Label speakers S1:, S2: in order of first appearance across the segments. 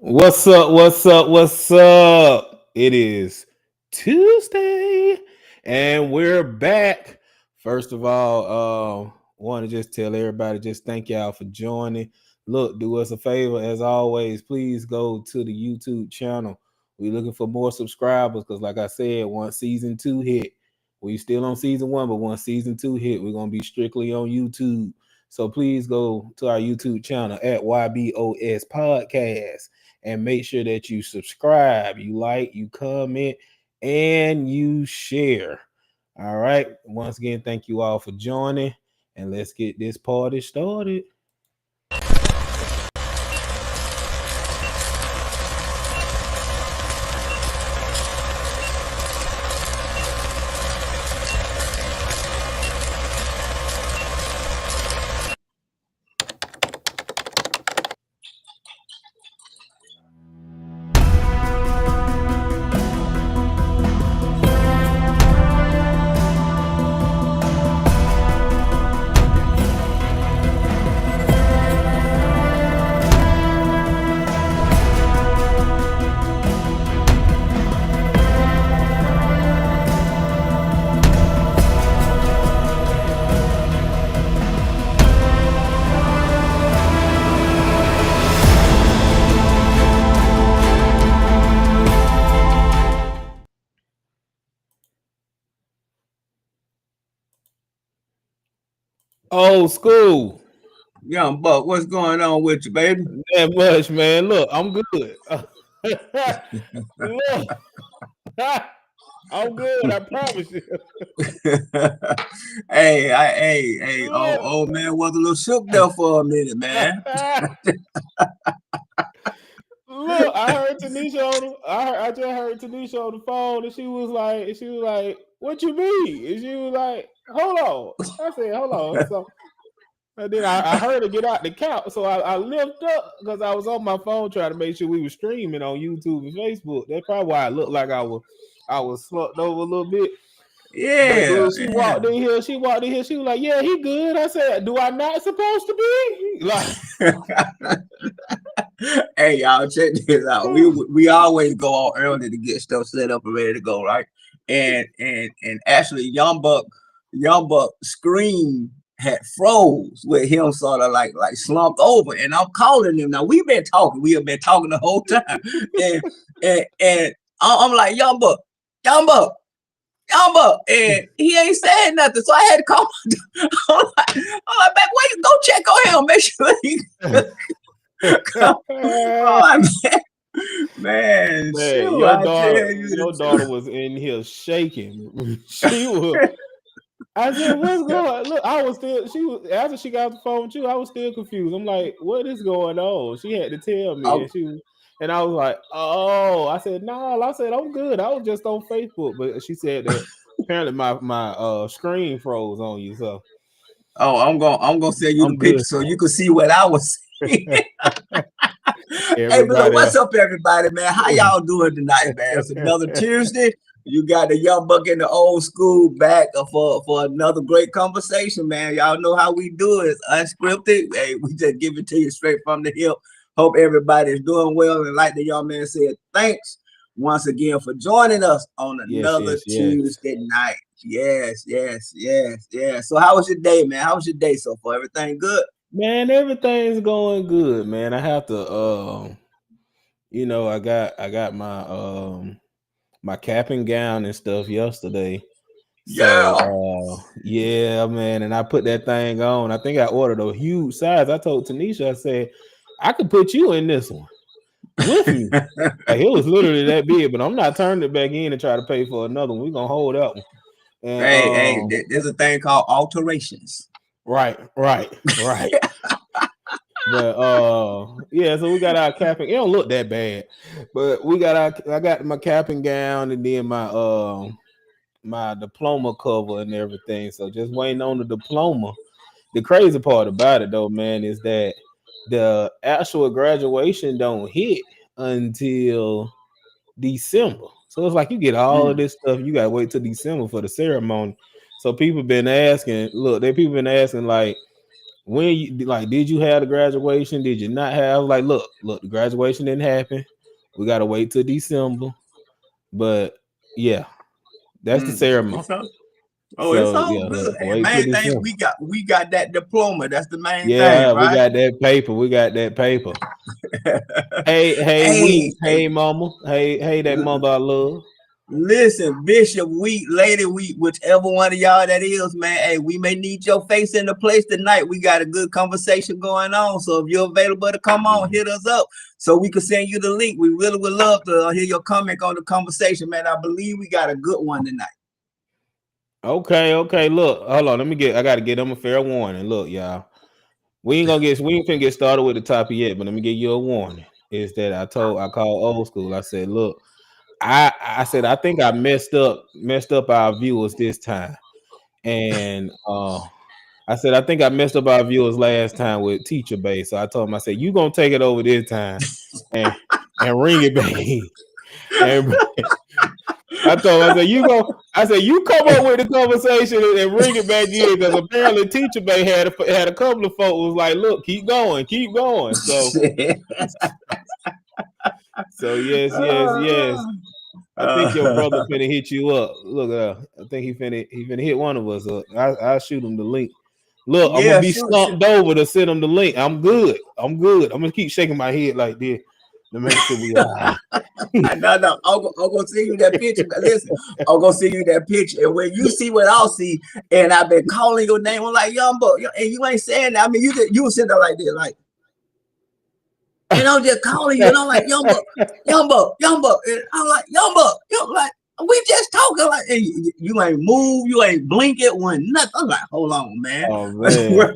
S1: What's up? What's up? What's up? It is Tuesday, and we're back. First of all, want to just tell everybody, just thank y'all for joining. Look, do us a favor, as always. Please go to the YouTube channel. We're looking for more subscribers because, like I said, once season two hit, we still on season one, but once season two hit, we're gonna be strictly on YouTube. So please go to our YouTube channel at YBOS Podcast and make sure that you subscribe, you like, you comment, and you share. All right. Once again, thank you all for joining, and let's get this party started. Oh, school.
S2: Young Buck, what's going on with you, baby?
S1: That much, man. Look, I'm good. Look, I'm good. I promise you.
S2: Old man was a little shook there for a minute, man.
S1: Look, I heard Tanisha on the, I just heard Tanisha on the phone, and she was like, "What you mean?" And she was like, "Hold on." I said, "Hold on." So and then I heard her get out the couch, so I lift up because I was on my phone trying to make sure we were streaming on YouTube and Facebook. That's probably why I looked like I was slumped over a little bit. But
S2: Yeah,
S1: then she walked in here. She walked in here. She was like, "Yeah, he good." I said, "Do I not supposed to be?" Like,
S2: hey, y'all, check this out. We always go out early to get stuff set up and ready to go, right? And actually, Young Buck screen had froze with him sort of like slumped over, and I'm calling him. Now we've been talking. We have been talking the whole time, and I'm like, Young Buck, Young Buck. Yamba, and he ain't saying nothing, so I had to call. I'm like, back, wait, go check on him, make sure he. Oh, man,
S1: man,
S2: shoot, I tell you
S1: your
S2: the
S1: daughter
S2: truth.
S1: was in here shaking. She was. I said, "What's going on?" Look, I was still. She was after she got off the phone with you. I was still confused. I'm like, "What is going on?" She had to tell me,
S2: I'm,
S1: and and I was like, "Oh," I said, "No," I said, "I'm good. I was just on Facebook," but she said that apparently my screen froze on you, so
S2: I'm gonna send you the
S1: I'm good.
S2: picture so you can see what I was seeing. Hey, but look,
S1: Everybody,
S2: what's up, everybody, man? How y'all doing tonight, man? It's another Tuesday. You got the Young Buck in the old school back for another great conversation, man. Y'all know how we do it. It's unscripted. Hey, we just give it to you straight from the hip. Hope everybody's doing well. And like the young man said, thanks once again for joining us on
S1: yes,
S2: another
S1: yes, yes.
S2: Tuesday night. Yes, yes, yes, yes. So how was your day, man? How was your day so far? Everything good?
S1: Man, everything's going good, man. I have to, I got my cap and gown and stuff yesterday. So
S2: Yeah.
S1: yeah, man, and I put that thing on. I think I ordered a huge size. I told Tanisha, I said, I could put you in this one with me. Like it was literally that big, but I'm not turning it back in and try to pay for another one. We're gonna hold that one. And
S2: There's a thing called alterations.
S1: right, right, right. But yeah, so we got our cap and it don't look that bad. But I got my cap and gown and then my diploma cover and everything. So just waiting on the diploma. The crazy part about it though, man, is that the actual graduation don't hit until December. So it's like you get all of
S2: Mm.
S1: this stuff, you gotta wait till December for the ceremony. So people been asking, look, people been asking like, when you like, did you have the graduation? Did you not have? Like, look, the graduation didn't happen. We gotta wait till December. But yeah, that's the ceremony.
S2: It's all, oh, it's
S1: So
S2: all
S1: yeah,
S2: good. Hey,
S1: wait till
S2: main thing
S1: December.
S2: we got that diploma. That's the main thing,
S1: Yeah, we
S2: right?
S1: got that paper. We got that paper. Hey,
S2: Hey,
S1: we, hey, mama, hey, that mother I love.
S2: listen, Bishop, we, Lady, we, whichever one of y'all that is, man. Hey, we may need your face in the place tonight. We got a good conversation going on. So if you're available to come on, hit us up so we can send you the link. We really would love to hear your comment on the conversation, man. I believe we got a good one tonight.
S1: Okay. Look, hold on. I gotta get them a fair warning. Look, y'all. We ain't finna get started with the topic yet, but let me give you a warning. Is that I called old school. I said, look, I said I think I messed up our viewers this time. And I said I think I messed up our viewers last time with teacher base. So I told him, I said, you gonna take it over this time and ring it back in. And I told him, I said, you come up with the conversation and bring it back in, because apparently Teacher Bay had a couple of folks was like, look, keep going, keep going. So yes. I think your brother finna hit you up. Look, I think he finna hit one of us up. I'll shoot him the link. Look, I'm gonna
S2: Yeah,
S1: be
S2: shoot.
S1: slumped over to send him the link. I'm good. I'm gonna keep shaking my head like this to make sure we are.
S2: No. I'm gonna send you that picture. Listen, I'm gonna send you that picture, and when you see what I'll see, and I've been calling your name, I'm like Young Buck, and you ain't saying that. I mean, you was sitting there like this, like, and I'm just calling you, and I'm like Young Buck, Young Buck, Young Buck, and I'm like Young Buck, like we just talking, like, and you ain't move, you ain't blink it, one nothing. I'm like, hold on, man.
S1: Oh man.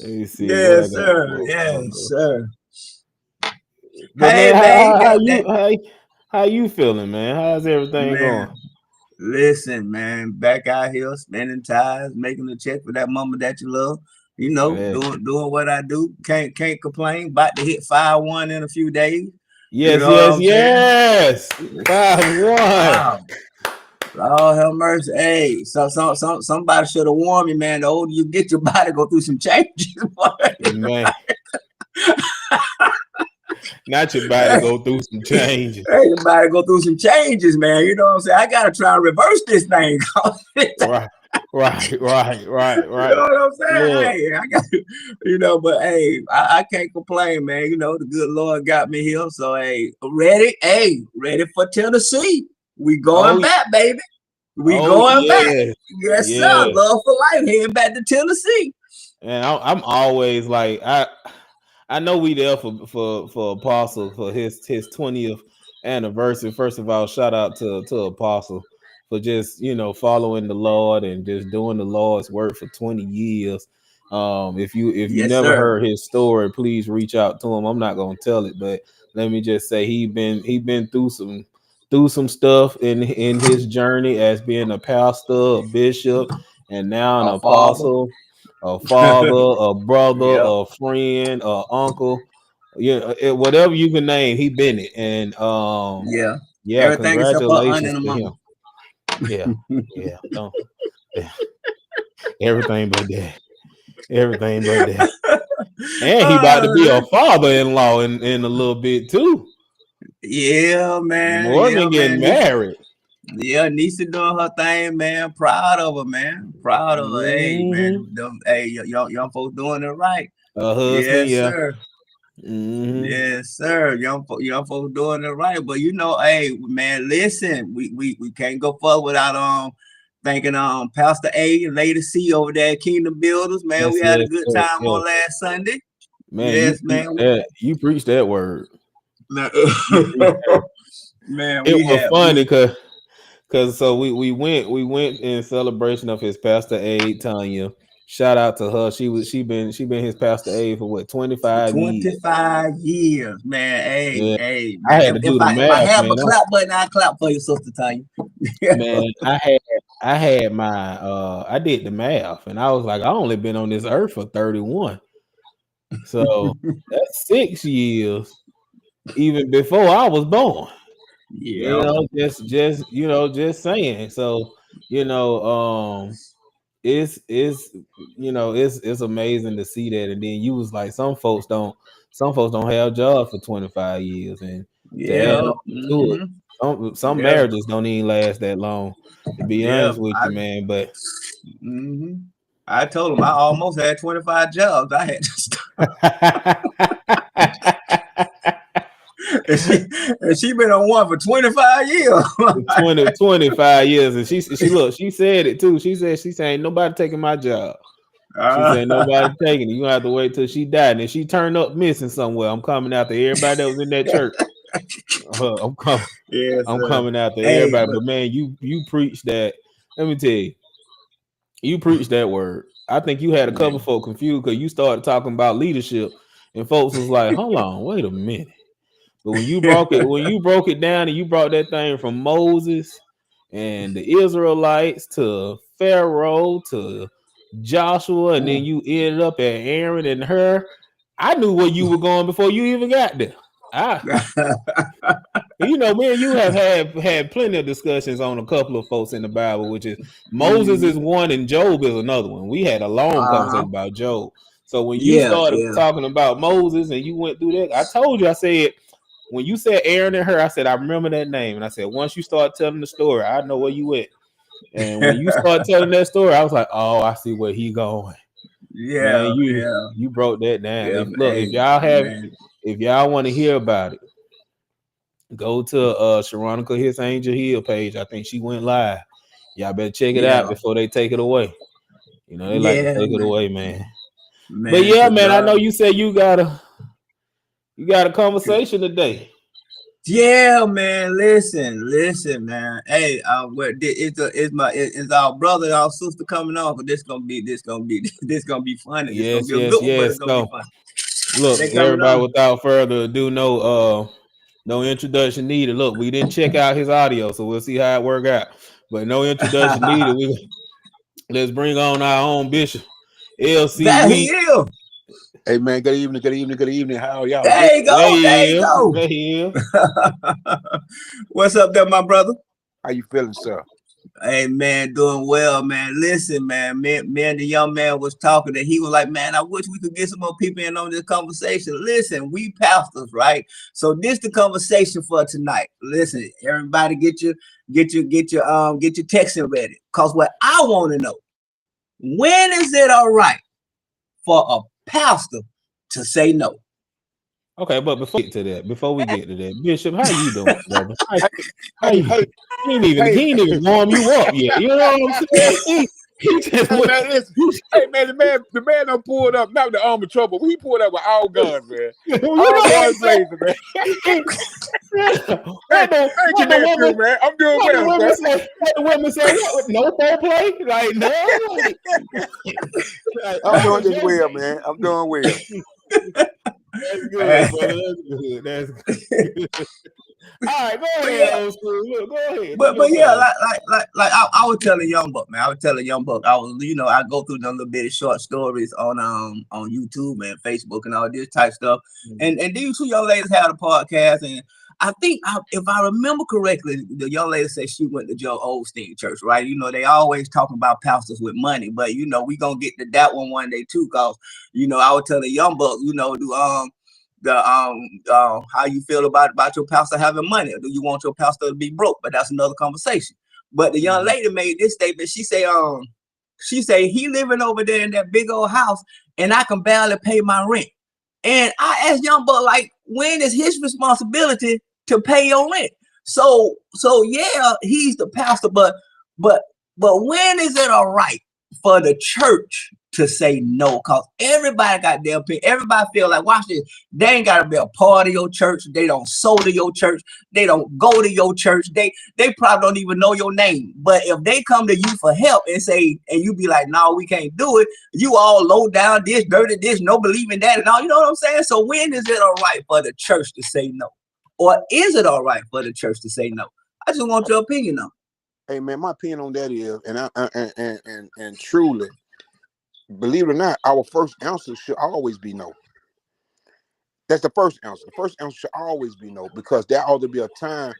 S1: Let me see what I
S2: Yes,
S1: got.
S2: sir. Yes, sir.
S1: But
S2: Hey,
S1: man,
S2: man,
S1: how you feeling, man? How's everything
S2: man.
S1: going?
S2: Listen, man, back out here spending ties, making a check for that mama that you love. You know,
S1: Yeah.
S2: doing what I do. Can't complain. About to hit 5-1 in a few days. You
S1: Yes,
S2: know what
S1: yes,
S2: I'm saying?
S1: yes. 5-1.
S2: Wow. Lord have mercy. Hey, somebody should have warned me, man. The older you get, your body go through some changes.
S1: Man, not your body go through some changes.
S2: Hey, your body go through some changes, man. You know what I'm saying? I gotta try and reverse this thing.
S1: Right,
S2: You know
S1: right.
S2: what I'm saying?
S1: Look,
S2: Hey, I got, but hey, I can't complain, man. You know, the good Lord got me here. So, hey, ready? Hey, ready for Tennessee. We going
S1: oh,
S2: back, baby. We
S1: oh
S2: going back.
S1: yes,
S2: Yes, sir.
S1: yes.
S2: Love for life. Heading back to Tennessee.
S1: And I'm always like I know we there for Apostle for his 20th anniversary. First of all, shout out to Apostle for just following the Lord and just doing the Lord's work for 20 years. If you
S2: Yes,
S1: never
S2: sir.
S1: heard his story, please reach out to him. I'm not gonna tell it, but let me just say he been through some stuff in his journey as being a pastor, a bishop, and now an
S2: Our Father.
S1: apostle, a father, a brother,
S2: Yep.
S1: a friend, a uncle, whatever you can name, he been it. And
S2: Yeah.
S1: yeah,
S2: Everything except for aunt
S1: congratulations
S2: and a
S1: to
S2: mama.
S1: him. Yeah, yeah, don't, yeah, everything but that, everything but that. And he about to be a father-in-law in a little bit too.
S2: Yeah, man.
S1: More
S2: Yeah,
S1: than getting
S2: man.
S1: married.
S2: Yeah, Nisa doing her thing, man. Proud of her, man. Proud of her. Hey, man.
S1: Hmm.
S2: Hey, young folks doing it right.
S1: A husband,
S2: Yes,
S1: yeah.
S2: sir.
S1: Hmm.
S2: Yes, sir. Young folks doing it right. But hey, man, listen, we can't go further without thanking Pastor A and Lady C over there at Kingdom Builders. Man, we had a good
S1: Yes,
S2: time
S1: yes.
S2: on last Sunday.
S1: Man,
S2: Yes, man.
S1: You preached that word.
S2: Man,
S1: You preached that word.
S2: man,
S1: It
S2: we
S1: was
S2: had
S1: funny
S2: we
S1: because so we went in celebration of his pastor aide Tanya. Shout out to her. She been his pastor aide for what, 25 years.
S2: 25 years, man. Hey,
S1: Yeah,
S2: hey,
S1: I
S2: man.
S1: had to do the
S2: If I
S1: math,
S2: have a
S1: man.
S2: clap button, I clap for you, Sister Tanya.
S1: Man, I had my I did the math and I was like, I only been on this earth for 31. So that's 6 years even before I was born.
S2: Yeah.
S1: Just saying. So, you know, it's it's amazing to see that. And then you was like, some folks don't have jobs for 25 years, and to add
S2: Yeah.
S1: on to it, some
S2: Yeah.
S1: marriages don't even last that long, to be
S2: Yeah.
S1: honest with you, man. But
S2: hmm I told him I almost had 25 jobs. I had to stop. And she been on one for 25 years.
S1: 25 years, and she said it too. She said, ain't nobody taking my job. She
S2: uh,
S1: said nobody taking it. You gonna have to wait till she died. And if she turned up missing somewhere, I'm coming after everybody that was in that church. I'm coming.
S2: yes,
S1: I'm coming after
S2: hey,
S1: everybody.
S2: but
S1: But man, you preach that. Let me tell you preached that word. I think you had a couple
S2: man.
S1: folk confused because you started talking about leadership, and folks was like, "Hold on, wait a minute." But when you broke it down, and you brought that thing from Moses and the Israelites to Pharaoh to Joshua, and then you ended up at Aaron and her. I knew where you were going before you even got there. Ah, me and you have had plenty of discussions on a couple of folks in the Bible, which is Moses
S2: Mhm.
S1: is one and Job is another one. We had a long
S2: Uh-huh.
S1: conversation about Job. So when you
S2: Yeah,
S1: started
S2: yeah.
S1: talking about Moses and you went through that, I told you, I said, when you said Aaron and her, I said, I remember that name. And I said, once you start telling the story, I know where you went. And when you start telling that story, I was like, oh, I see where he going. Man,
S2: Yeah,
S1: you
S2: yeah,
S1: you broke that down.
S2: yeah,
S1: If look,
S2: hey,
S1: if y'all have
S2: man.
S1: if y'all want to hear about it, go to Sharonica His Angel Hill page. I think she went live. Y'all better check it out
S2: Yeah,
S1: before they take it away. They like to
S2: yeah,
S1: take it
S2: man.
S1: away, man. But
S2: Man,
S1: yeah,
S2: to
S1: man, I know
S2: God.
S1: you said you got a conversation today.
S2: Yeah, man. Listen, man. Hey, it's our brother, our sister coming on, but this gonna be funny. This gonna
S1: Yes,
S2: be a
S1: yes,
S2: good one, but
S1: yes.
S2: it's gonna be
S1: So
S2: fun.
S1: look,
S2: They coming
S1: everybody,
S2: on.
S1: without further ado, no introduction needed. Look, we didn't check out his audio, so we'll see how it work out. But no introduction needed. Let's bring on our own bishop, LC
S2: That he
S1: Week.
S2: is.
S3: Hey man, good evening, good evening, good evening. How are y'all doing?
S2: There you
S1: There
S2: go. There
S1: he
S2: you
S1: is.
S2: go.
S1: There he is.
S2: What's up there, my brother?
S3: How you feeling, sir?
S2: Hey man, doing well, man. Listen, man, me and the young man was talking, and he was like, "Man, I wish we could get some more people in on this conversation." Listen, we pastors, right? So this the conversation for tonight. Listen, everybody, get your texting ready, cause what I want to know, when is it all right for a pastor to say no?
S1: Okay, but before we get to that, Bishop, how you doing, brother?
S3: Hey,
S1: How
S3: hey,
S1: you?
S3: hey,
S1: He ain't even
S3: hey,
S1: he ain't even warm you up yet. You know what I'm saying? He just
S3: hey
S1: went.
S3: man, listen. Hey man, the man done pulled up, not with the armor trouble. He pulled up with all guns, man.
S1: You know
S3: All
S1: what I'm
S3: guns
S1: saying?
S3: blazing, man.
S1: What
S3: Hey,
S1: the
S3: thank you,
S1: what the
S3: nephew,
S1: woman
S3: man. I'm doing
S1: what the
S3: well,
S1: women
S3: sir.
S1: say? What the women say? What, no foreplay? Like no. Like,
S3: I'm
S1: I
S3: doing
S1: was
S3: this well,
S1: joking.
S3: man. I'm doing well.
S1: That's
S2: Eh,
S1: good, brother. That's good. That's good. All right, go
S2: but
S1: ahead,
S2: yeah,
S1: old school. Look, go ahead. Do
S2: but
S1: your
S2: yeah,
S1: thing.
S2: I was telling Young Buck, man. I was telling Young Buck, I go through them little bit of short stories on YouTube and Facebook and all this type stuff. And these two young ladies had a podcast, and if I remember correctly, the young lady said she went to Joe Osteen church, right? They always talking about pastors with money, but we gonna get to that one day too, cause I was telling Young Buck, how you feel about your pastor having money, or do you want your pastor to be broke? But that's another conversation. But the young
S1: Mhm.
S2: lady made this statement. She say he living over there in that big old house, and I can barely pay my rent. And I asked Young Buck, like, when is his responsibility to pay your rent? So yeah, he's the pastor, but but when is it all right for the church to say no? Cause everybody got their opinion. Everybody feel like, watch this. They ain't gotta be a part of your church. They don't sow to your church. They don't go to your church. They probably don't even know your name. But if they come to you for help and say, and you be like, no, we can't do it. You all low down, this, dirty, this, no believing that, and all. You know what I'm saying? So when is it all right for the church to say no? Or is it all right for the church to say no? I just want your opinion on.
S3: Hey man, my opinion on that is, and truly, believe it or not, our first answer should always be no. That's the first answer. The first answer should always be no, because there ought to be a time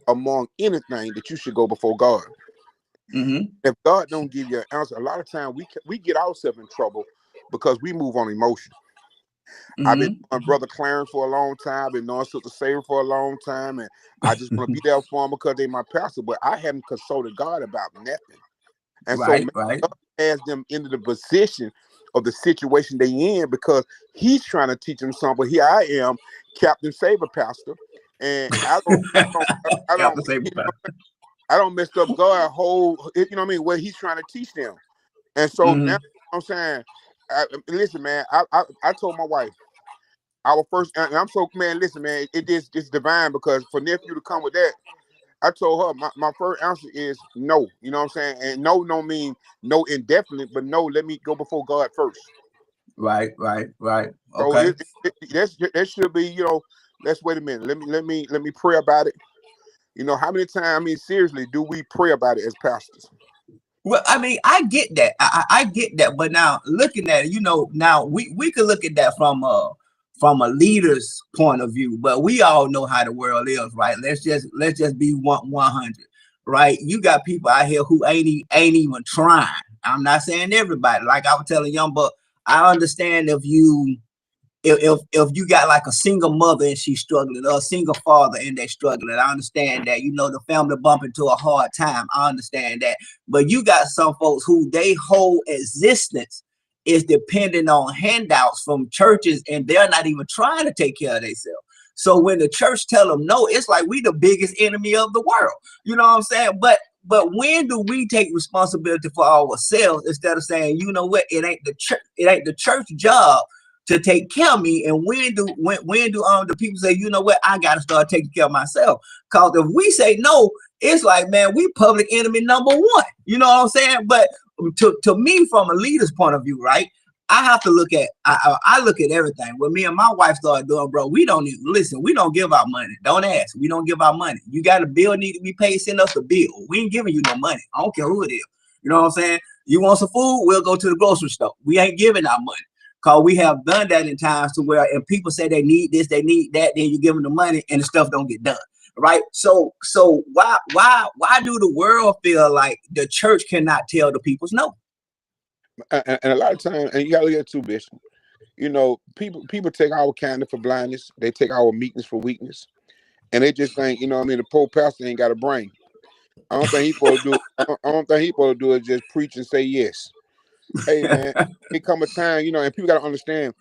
S3: among anything that you should go before God.
S2: Mm-hmm.
S3: If God don't give you an answer, a lot of time we get ourselves in trouble because we move on emotion. I've been
S2: Mm-hmm.
S3: knowing Brother Clarence for a long time. I've been knowing Sister Saver for a long time, and I just want to be there for them because they my pastor. But I haven't consulted God about nothing, and so
S2: Right, right.
S3: God has them into the position of the situation they in because He's trying to teach them something. But here I am, Captain Saver Pastor, and I don't,
S2: Captain Saber.
S3: I don't messed up God whole. You know what I mean? What He's trying to teach them, and so now
S2: Mm-hmm.
S3: I'm saying, listen, man. I told my wife. Our first, and I'm so man. Listen, man, it's divine because for nephew to come with that, I told her my first answer is no. You know what I'm saying? And no don't mean no indefinite, but no, let me go before God first.
S2: Right, right, right.
S3: So
S2: Okay.
S3: that should be, let's wait a minute. Let me pray about it. How many times? I mean, seriously, do we pray about it as pastors?
S2: Well, I mean, I get that. I get that. But now looking at it, now we could look at that from a leader's point of view. But we all know how the world is, right? Let's just be 100, right? You got people out here who ain't even trying. I'm not saying everybody. Like I was telling Young, but I understand if you got like a single mother and she's struggling, or a single father and they're struggling. I understand that, the family bump into a hard time. I understand that. But you got some folks who they whole existence is dependent on handouts from churches, and they're not even trying to take care of themselves. So when the church tell them no, it's like we the biggest enemy of the world. You know what I'm saying? But when do we take responsibility for ourselves instead of saying, you know what, it ain't the church job to take care of me? And when do the people say, you know what, I gotta start taking care of myself? Because if we say no, it's like, man, we public enemy number one. You know what I'm saying? But to me, from a leader's point of view, right? I have to look at I look at everything. When me and my wife started doing, bro, we don't even listen. We don't give out money. Don't ask. We don't give out money. You got a bill need to be paid. Send us a bill. We ain't giving you no money. I don't care who it is. You know what I'm saying? You want some food? We'll go to the grocery store. We ain't giving out money. Because we have done that in times to where if people say they need this, they need that, then you give them the money and the stuff don't get done. Right. So why do the world feel like the church cannot tell the people's no?
S3: And a lot of times, and you gotta look at it too, Bishop. People take our kindness for blindness. They take our meekness for weakness, and they just think, what I mean, the poor pastor ain't got a brain. I don't think he supposed to do. I don't think he supposed to do is just preach and say yes. Hey man, it come a time, and people got to understand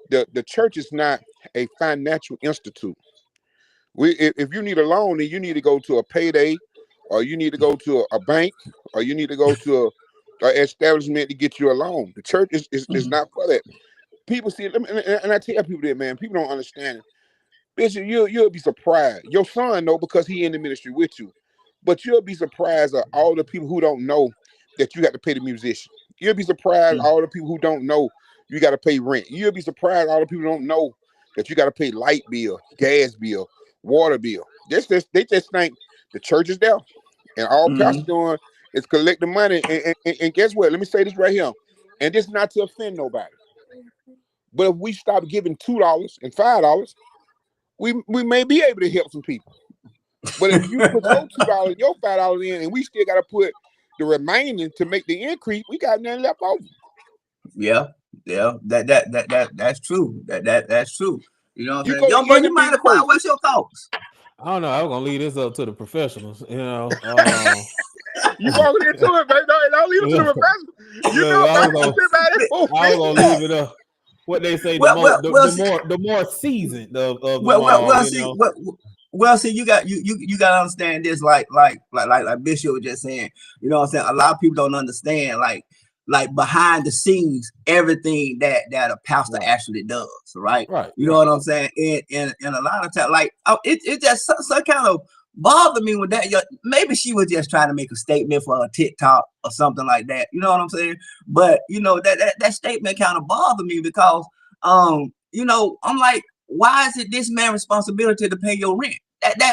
S3: the church is not a financial institute. If you need a loan, then you need to go to a payday, or you need to go to a bank, or you need to go to a establishment to get you a loan. The church is not for that. People see it, and I tell people that, man, people don't understand it. Bishop, you'll be surprised. Your son know because he in the ministry with you, but you'll be surprised at all the people who don't know that you got to pay the musician. You'll be surprised all the people who don't know you got to pay rent. You'll be surprised all the people who don't know that you got to pay light bill, gas bill, water bill. They just think the church is there, and all pastor
S2: Mm-hmm.
S3: doing is collecting money. And guess what? Let me say this right here, and this is not to offend nobody, but if we stop giving $2 and $5, we may be able to help some people. But if you put your $2, your $5 in, and we still got to put the remaining to make the increase, we got nothing left over.
S2: Yeah, yeah, that's true. That's true. You know what I'm
S3: You
S2: saying?
S3: go to
S2: Young boy,
S3: any
S2: you mind
S3: big
S2: if I,
S3: church.
S2: what's your thoughts?
S1: I don't know. I was gonna leave this up to the professionals.
S3: You walking into it, baby. Don't leave it to the
S1: Look,
S3: professional. You
S1: look,
S3: know about everybody who
S1: I was gonna leave it up. What they say,
S2: Well, well, well, see,
S1: the more seasoned of them
S2: well, well,
S1: all,
S2: well, see, well, see, you got to understand this, like Bishop was just saying. You know what I'm saying? A lot of people don't understand, like behind the scenes, everything that a pastor
S1: Right,
S2: actually does, right?
S1: right,
S2: You know
S1: right.
S2: what I'm saying? And a lot of time, like it just so kind of bothered me with that. Maybe she was just trying to make a statement for a TikTok or something like that. You know what I'm saying? But that statement kind of bothered me because I'm like, why is it this man's responsibility to pay your rent?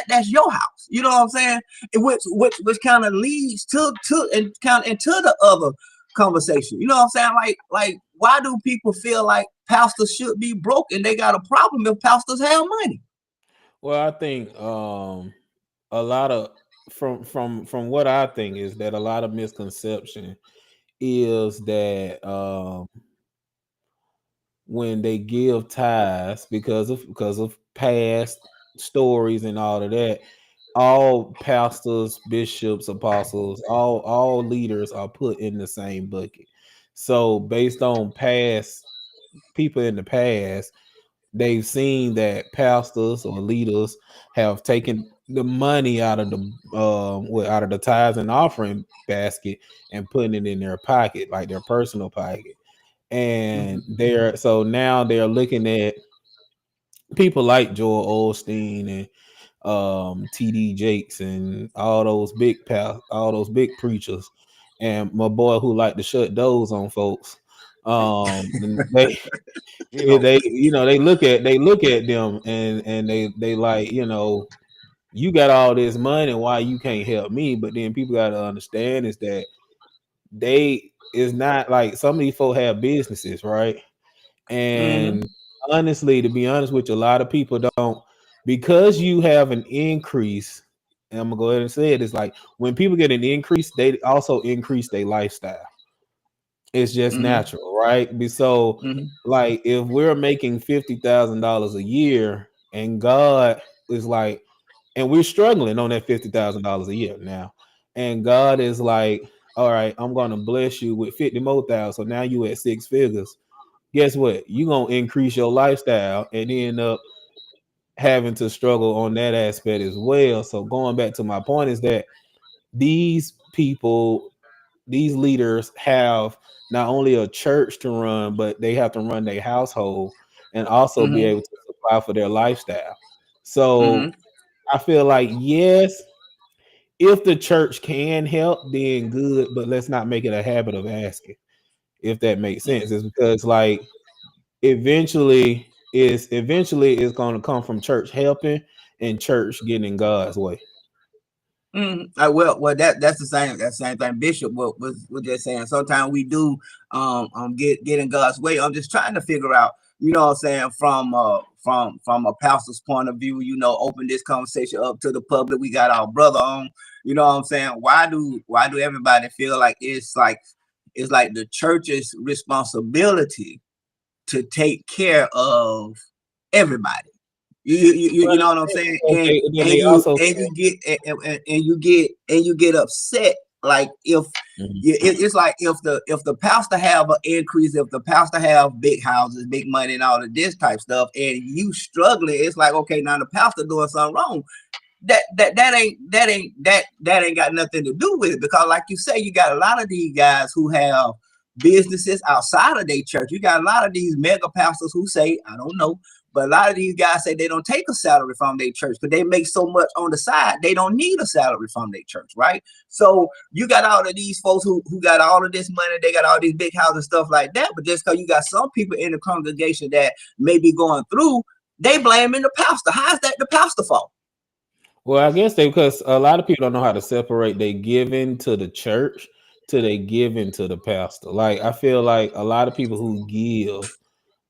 S2: That's your house. You know what I'm saying? Which kind of leads to and kind of into the other conversation. You know what I'm saying? Like why do people feel like pastors should be broke and they got a problem if pastors have money?
S1: Well, I think a lot of from what I think is that a lot of misconception is that when they give tithes because of past stories and all of that, all pastors, bishops, apostles, all leaders are put in the same bucket. So based on past people in the past, they've seen that pastors or leaders have taken the money out of the out of the tithes and offering basket and putting it in their pocket, like their personal pocket. And
S2: Mhm.
S1: they're so now they're looking at people like Joel Osteen and TD Jakes and all those big preachers, and my boy who like to shut doors on folks. And they
S3: You know,
S1: they look at them and they like, you got all this money, why you can't help me? But then people got to understand is that they is not like some of these folk have businesses, right? And
S2: Mhm.
S1: honestly, to be honest with you, a lot of people don't, because you have an increase. And I'm gonna go ahead and say it. It's like when people get an increase, they also increase their lifestyle. It's just
S2: Mhm.
S1: natural, right? So,
S2: Mhm.
S1: like, if we're making $50,000 a year, and God is like, and we're struggling on that $50,000 a year now, and God is like, all right, I'm gonna bless you with 50 more thousand. So now you at six figures. Guess what? You're gonna increase your lifestyle and end up having to struggle on that aspect as well. So going back to my point is that these people, these leaders have not only a church to run, but they have to run their household and also be
S2: Mhm.
S1: able to supply for their lifestyle. So
S2: Mhm.
S1: I feel like, yes, if the church can help, then good, but let's not make it a habit of asking, if that makes sense. It's because like eventually it's going to come from church helping and church getting in God's way.
S2: Mm, well, that's the same thing. Bishop was just saying. Sometimes we do get in God's way. I'm just trying to figure out, what I'm saying, from a pastor's point of view. Open this conversation up to the public. We got our brother on. You know what I'm saying? Why do everybody feel like it's like the church's responsibility to take care of everybody? You
S1: Well,
S2: know what I'm saying?
S1: because
S2: And
S1: then
S2: and
S1: they
S2: you
S1: also
S2: and
S1: say,
S2: you get and you get upset, like if
S1: mhm,
S2: it's like if the pastor have an increase, if the pastor have big houses, big money, and all of this type stuff, and you struggling, it's like, okay, now the pastor doing something wrong. That ain't got nothing to do with it, because like you say, you got a lot of these guys who have businesses outside of their church. You got a lot of these mega pastors who say, I don't know, but a lot of these guys say they don't take a salary from their church because they make so much on the side, they don't need a salary from their church, right? So you got all of these folks who got all of this money, they got all these big houses and stuff like that, but just because you got some people in the congregation that may be going through, they blaming the pastor. How's that the pastor fault?
S1: well, I guess because a lot of people don't know how to separate they giving to the church to they giving to the pastor. Like I feel like a lot of people who give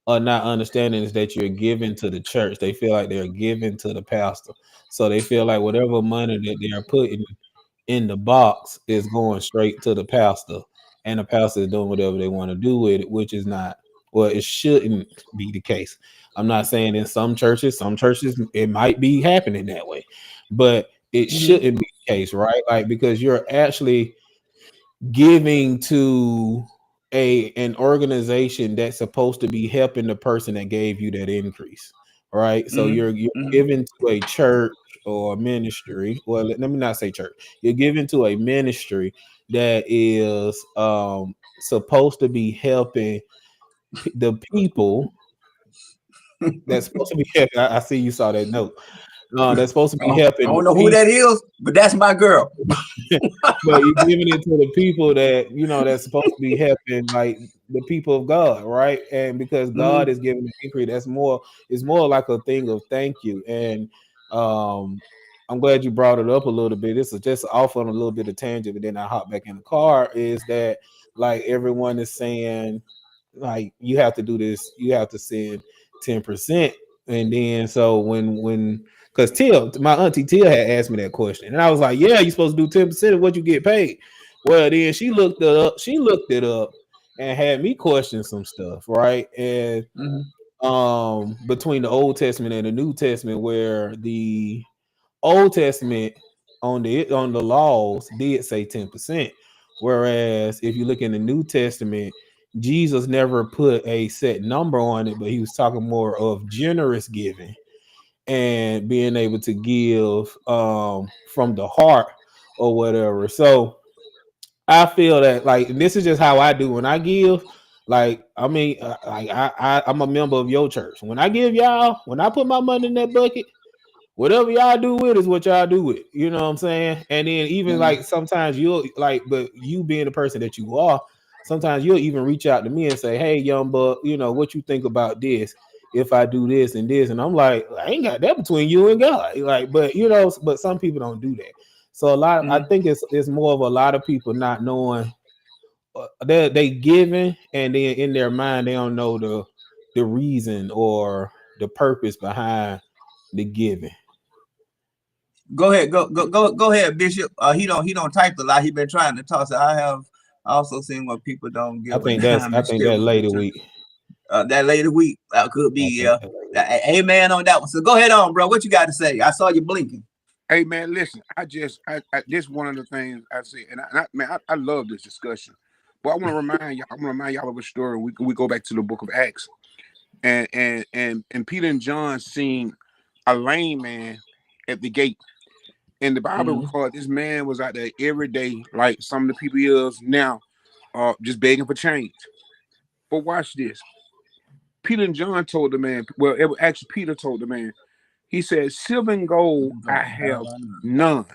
S1: are not understanding is that you're giving to the church. They feel like they're giving to the pastor. So they feel like whatever money that they are putting in the box is going straight to the pastor, and the pastor is doing whatever they want to do with it, which is not, well, it shouldn't be the case. I'm not saying in some churches it might be happening that way, but it
S2: Mm-hmm.
S1: shouldn't be the case, right? Like because you're actually giving to an organization that's supposed to be helping the person that gave you that increase, right? So
S2: Mm-hmm.
S1: you're
S2: Mm-hmm.
S1: giving to a church or a ministry. Well, let me not say church. You're giving to a ministry that is supposed to be helping the people that's supposed to be helping. I see you saw that note. That's supposed to be
S2: I
S1: helping the
S2: don't know who
S1: people.
S2: that is, but that's my girl.
S1: But you're giving it to the people that that's supposed to be helping, like the people of God, right? And because God
S2: Mm-hmm.
S1: is giving the increase, it's more like a thing of thank you. And um, I'm glad you brought it up a little bit. This is just off on a little bit of tangent, but then I hop back in the car. Is that like everyone is saying, like you have to do this, you have to send 10%, and then so when Because my auntie Tia had asked me that question, and I was like, "Yeah, you're supposed to do 10% of what you get paid." Well, then she looked it up. She looked it up and had me question some stuff, right? And between the Old Testament and the New Testament, where the Old Testament on the laws did say 10%, whereas if you look in the New Testament, Jesus never put a set number on it, but he was talking more of generous giving and being able to give from the heart or whatever. So I feel that like this is just how I do when I give. Like I mean, like I'm a member of your church. When I give y'all, when I put my money in that bucket, whatever y'all do with is what y'all do with. You know what I'm saying? And then even like sometimes you'll like, but you being the person that you are, sometimes you'll even reach out to me and say, "Hey, young buck, you know what you think about this? If I do this and this," and I'm like, I ain't got that between you and God. Like, but you know, but some people don't do that. So I think it's more of a lot of people not knowing they giving, and then in their mind they don't know the reason or the purpose behind the giving.
S2: Go ahead, go ahead, Bishop. He don't type a lot. He been trying to talk. So I have also seen what people don't give a dime.
S1: I think that later week.
S2: That later week could be amen on that one. So go ahead on, bro. What you got to say? I saw you blinking.
S3: Hey man, listen. I this one of the things I say, and I love this discussion. But I want to remind y'all. I'm gonna remind y'all of a story. We go back to the book of Acts, and Peter and John seen a lame man at the gate. And the Bible records this man was out there every day, like some of the people is now, just begging for change. But watch this. Peter and John told the man, well, it was actually Peter told the man, he said, "Silver and gold I have none,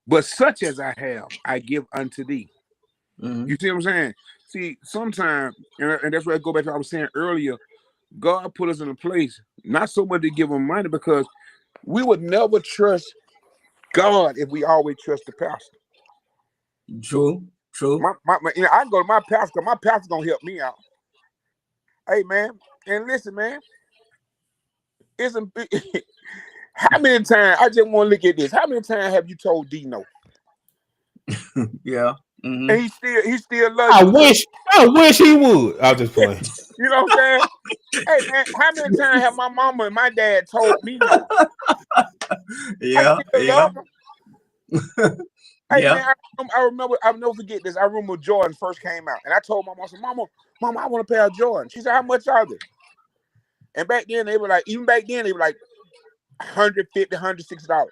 S3: but such as I have, I give unto thee." You see what I'm saying? See, sometimes, and that's where I go back to what I was saying earlier, God put us in a place, not so much to give him money, because we would never trust God if we always trust the pastor.
S2: True.
S3: You know, I can go to my pastor. My pastor's gonna help me out. Hey man, and listen, man. How many times? I just want to look at this. How many times have you told D no?
S2: Yeah.
S3: And he still loves you.
S1: I wish he would. I'll just play.
S3: You know what I'm saying? Hey man, how many times have my mama and my dad told me no?
S2: Yeah.
S3: I still love them. Hey man, I remember. I'll never forget this. I remember Jordan first came out, and I told my mom, I said, "Mama, I want a pair of Jordan." She said, "How much are they?" And back then they were like, even back then they were like $150, $160.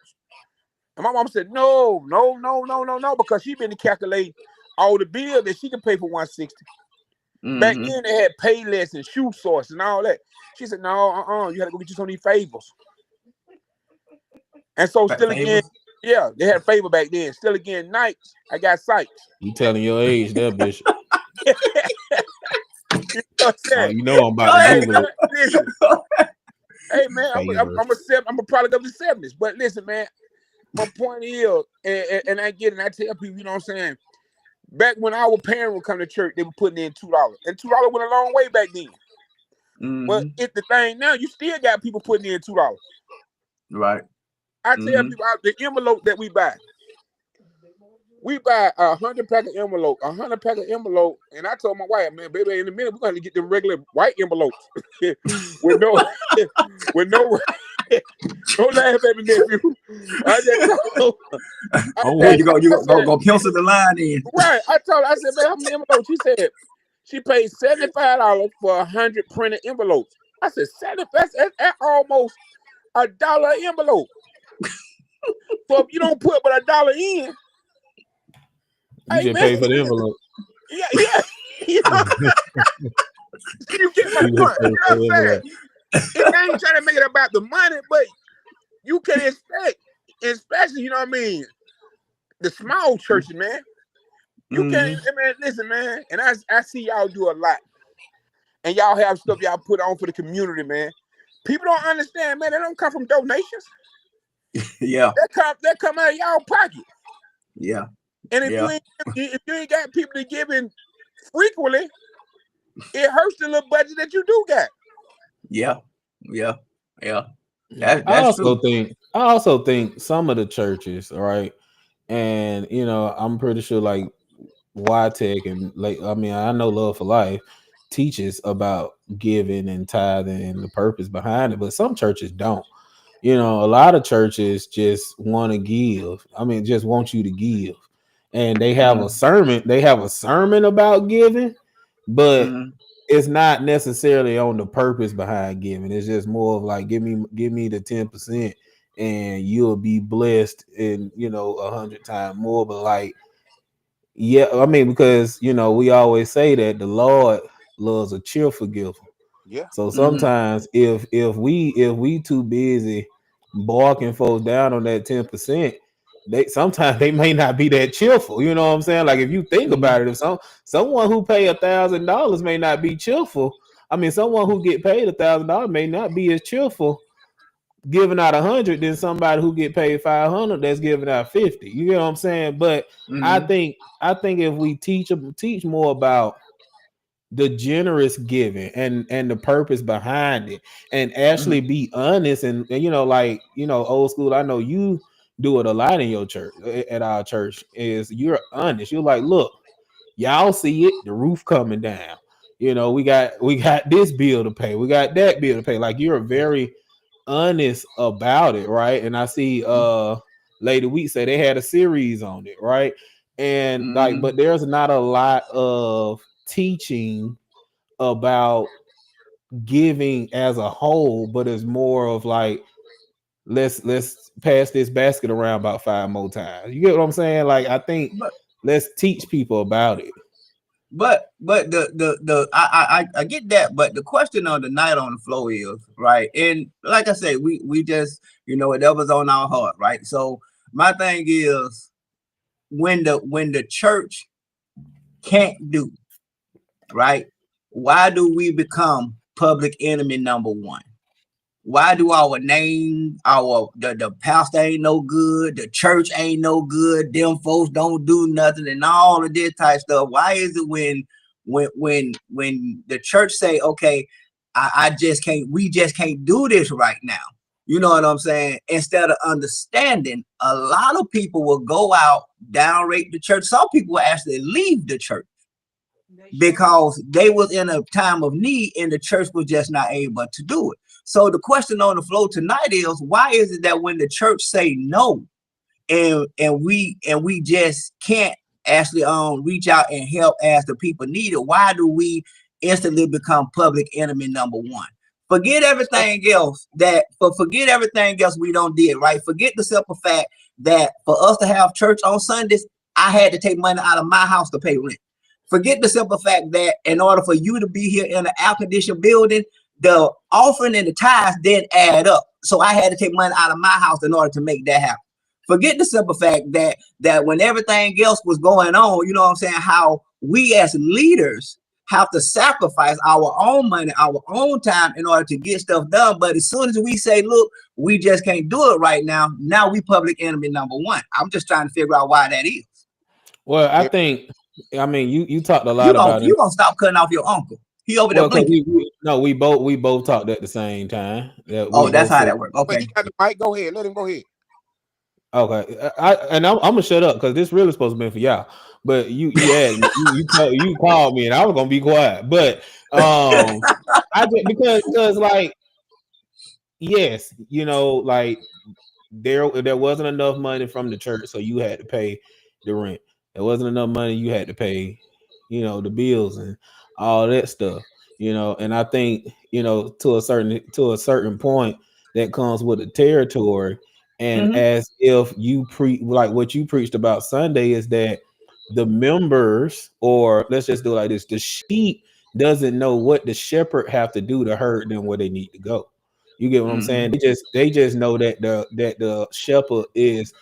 S3: And my mom said, no, because she been to calculate all the bills that she can pay for $160. Back then they had Payless and Shoe Source and all that. She said, no, you had to go get you some of these favors. And so still again, yeah, they had favor back then. Still again, Nikes, I got Sykes.
S1: You telling your age there, Bishop.
S3: You know what I'm saying?
S1: You know I'm about to Google it.
S3: Listen. Hey man, I'm a product of the 70s. But listen, man, my point is, and I get it, and I tell people, you know what I'm saying? Back when our parents would come to church, they were putting in $2. And $2 went a long way back then. But it's the thing now, you still got people putting in $2.
S2: Right.
S3: I tell people the envelope that we buy 100 pack of envelope, and I told my wife, man, baby, in a minute we're gonna get them regular white envelopes with no don't laugh at me, nephew. I just told
S2: you go pencil the line in.
S3: Right. I told her, I said, man, how many envelopes? She said she paid $75 for 100 printed envelopes. I said, that's almost $1 envelope. So if you don't put but $1 in,
S1: you should pay for the envelope.
S3: Yeah. You know, you get my point. You know what I'm saying? It ain't trying to make it about the money, but you can expect, especially, you know what I mean, the small churches, man. You can't, man, listen, man, and I see y'all do a lot. And y'all have stuff y'all put on for the community, man. People don't understand, man. They don't come from donations.
S2: Yeah.
S3: That come out of y'all pocket.
S2: Yeah.
S3: And if you ain't got people to give in frequently, it hurts the little budget that you do got.
S2: Yeah. That's true.
S1: I also think some of the churches, all right, and I'm pretty sure like Tech and like I mean I know Love for Life teaches about giving and tithing and the purpose behind it, but some churches don't. A lot of churches just want to give. I mean, just want you to give, and they have a
S2: Mm-hmm.
S1: sermon. They have a sermon about giving, but
S2: Mm-hmm.
S1: it's not necessarily on the purpose behind giving. It's just more of like give me the 10%, and you'll be blessed in 100 times more. But like yeah, I mean, because we always say that the Lord loves a cheerful giver.
S3: Yeah.
S1: So
S2: Mm-hmm.
S1: sometimes if we too busy barking folks down on that 10%, they sometimes they may not be that cheerful. You know what I'm saying? Like if you think
S2: Mm-hmm.
S1: about it, if someone who pay $1,000 may not be cheerful. I mean, someone who get paid $1,000 may not be as cheerful giving out 100 than somebody who get paid 500 that's giving out 50. You know what I'm saying? But I
S2: Mm-hmm.
S1: think I think if we teach more about the generous giving and the purpose behind it, and actually be honest, and like old school, I know you do it a lot in your church, at our church, is you're honest. You're like, look, y'all see it, the roof coming down. We got this bill to pay, we got that bill to pay. Like you're very honest about it, right? And I see Lady Week say they had a series on it, right? And like,
S2: Mm-hmm.
S1: but there's not a lot of teaching about giving as a whole, but it's more of like let's pass this basket around about 5 more times. You get what I'm saying? Like I think
S2: But
S1: let's teach people about it.
S2: but the I get that, but the question of the night on the floor is right, and like I say, we just whatever's on our heart, right? So my thing is when the church can't do right, why do we become public enemy number one? Why do our name, the pastor ain't no good, the church ain't no good, them folks don't do nothing, and all of this type stuff? Why is it when the church say, okay, I just can't, we just can't do this right now? You know what I'm saying? Instead of understanding, a lot of people will go out, downrate the church. Some people will actually leave the church because they was in a time of need and the church was just not able to do it. So the question on the floor tonight is, why is it that when the church say no, and we just can't actually reach out and help as the people need it, why do we instantly become public enemy number one? Forget
S3: So
S2: everything else forget everything else we don't did, right? Forget the simple fact that for us to have church on Sundays, I had to take money out of my house to pay rent. Forget the simple fact that in order for you to be here in an air-conditioned building, the offering and the tithes didn't add up. So I had to take money out of my house in order to make that happen. Forget the simple fact that when everything else was going on, you know what I'm saying, how we as leaders have to sacrifice our own money, our own time in order to get stuff done. But as soon as we say, look, we just can't do it right now, now we public enemy number one. I'm just trying to figure out why that is.
S1: Well, I
S3: yeah,
S1: think, I mean, you talked a
S2: You
S1: lot
S2: gonna
S1: about it.
S2: you gonna stop cutting off your uncle. He over there
S1: Well, because
S2: blinking.
S1: no, we both talked at the same time. That we
S2: Oh, that's
S1: both
S2: how
S1: said.
S2: that works.
S3: but he
S2: Okay.
S3: got the mic. Go ahead. Let him go ahead.
S1: Okay, I'm gonna shut up because this really supposed to be for y'all. But you had me, you called me, and I was gonna be quiet. But I just because like yes, like there wasn't enough money from the church, so you had to pay the rent. There wasn't enough money, you had to pay, the bills and all that stuff. And I think to a certain point that comes with the territory, and
S2: Mm-hmm.
S1: as if you like what you preached about Sunday is that the members, or let's just do it like this, the sheep doesn't know what the shepherd have to do to herd them where they need to go. You get what I'm saying?
S2: Mm-hmm.
S1: They just know that the shepherd is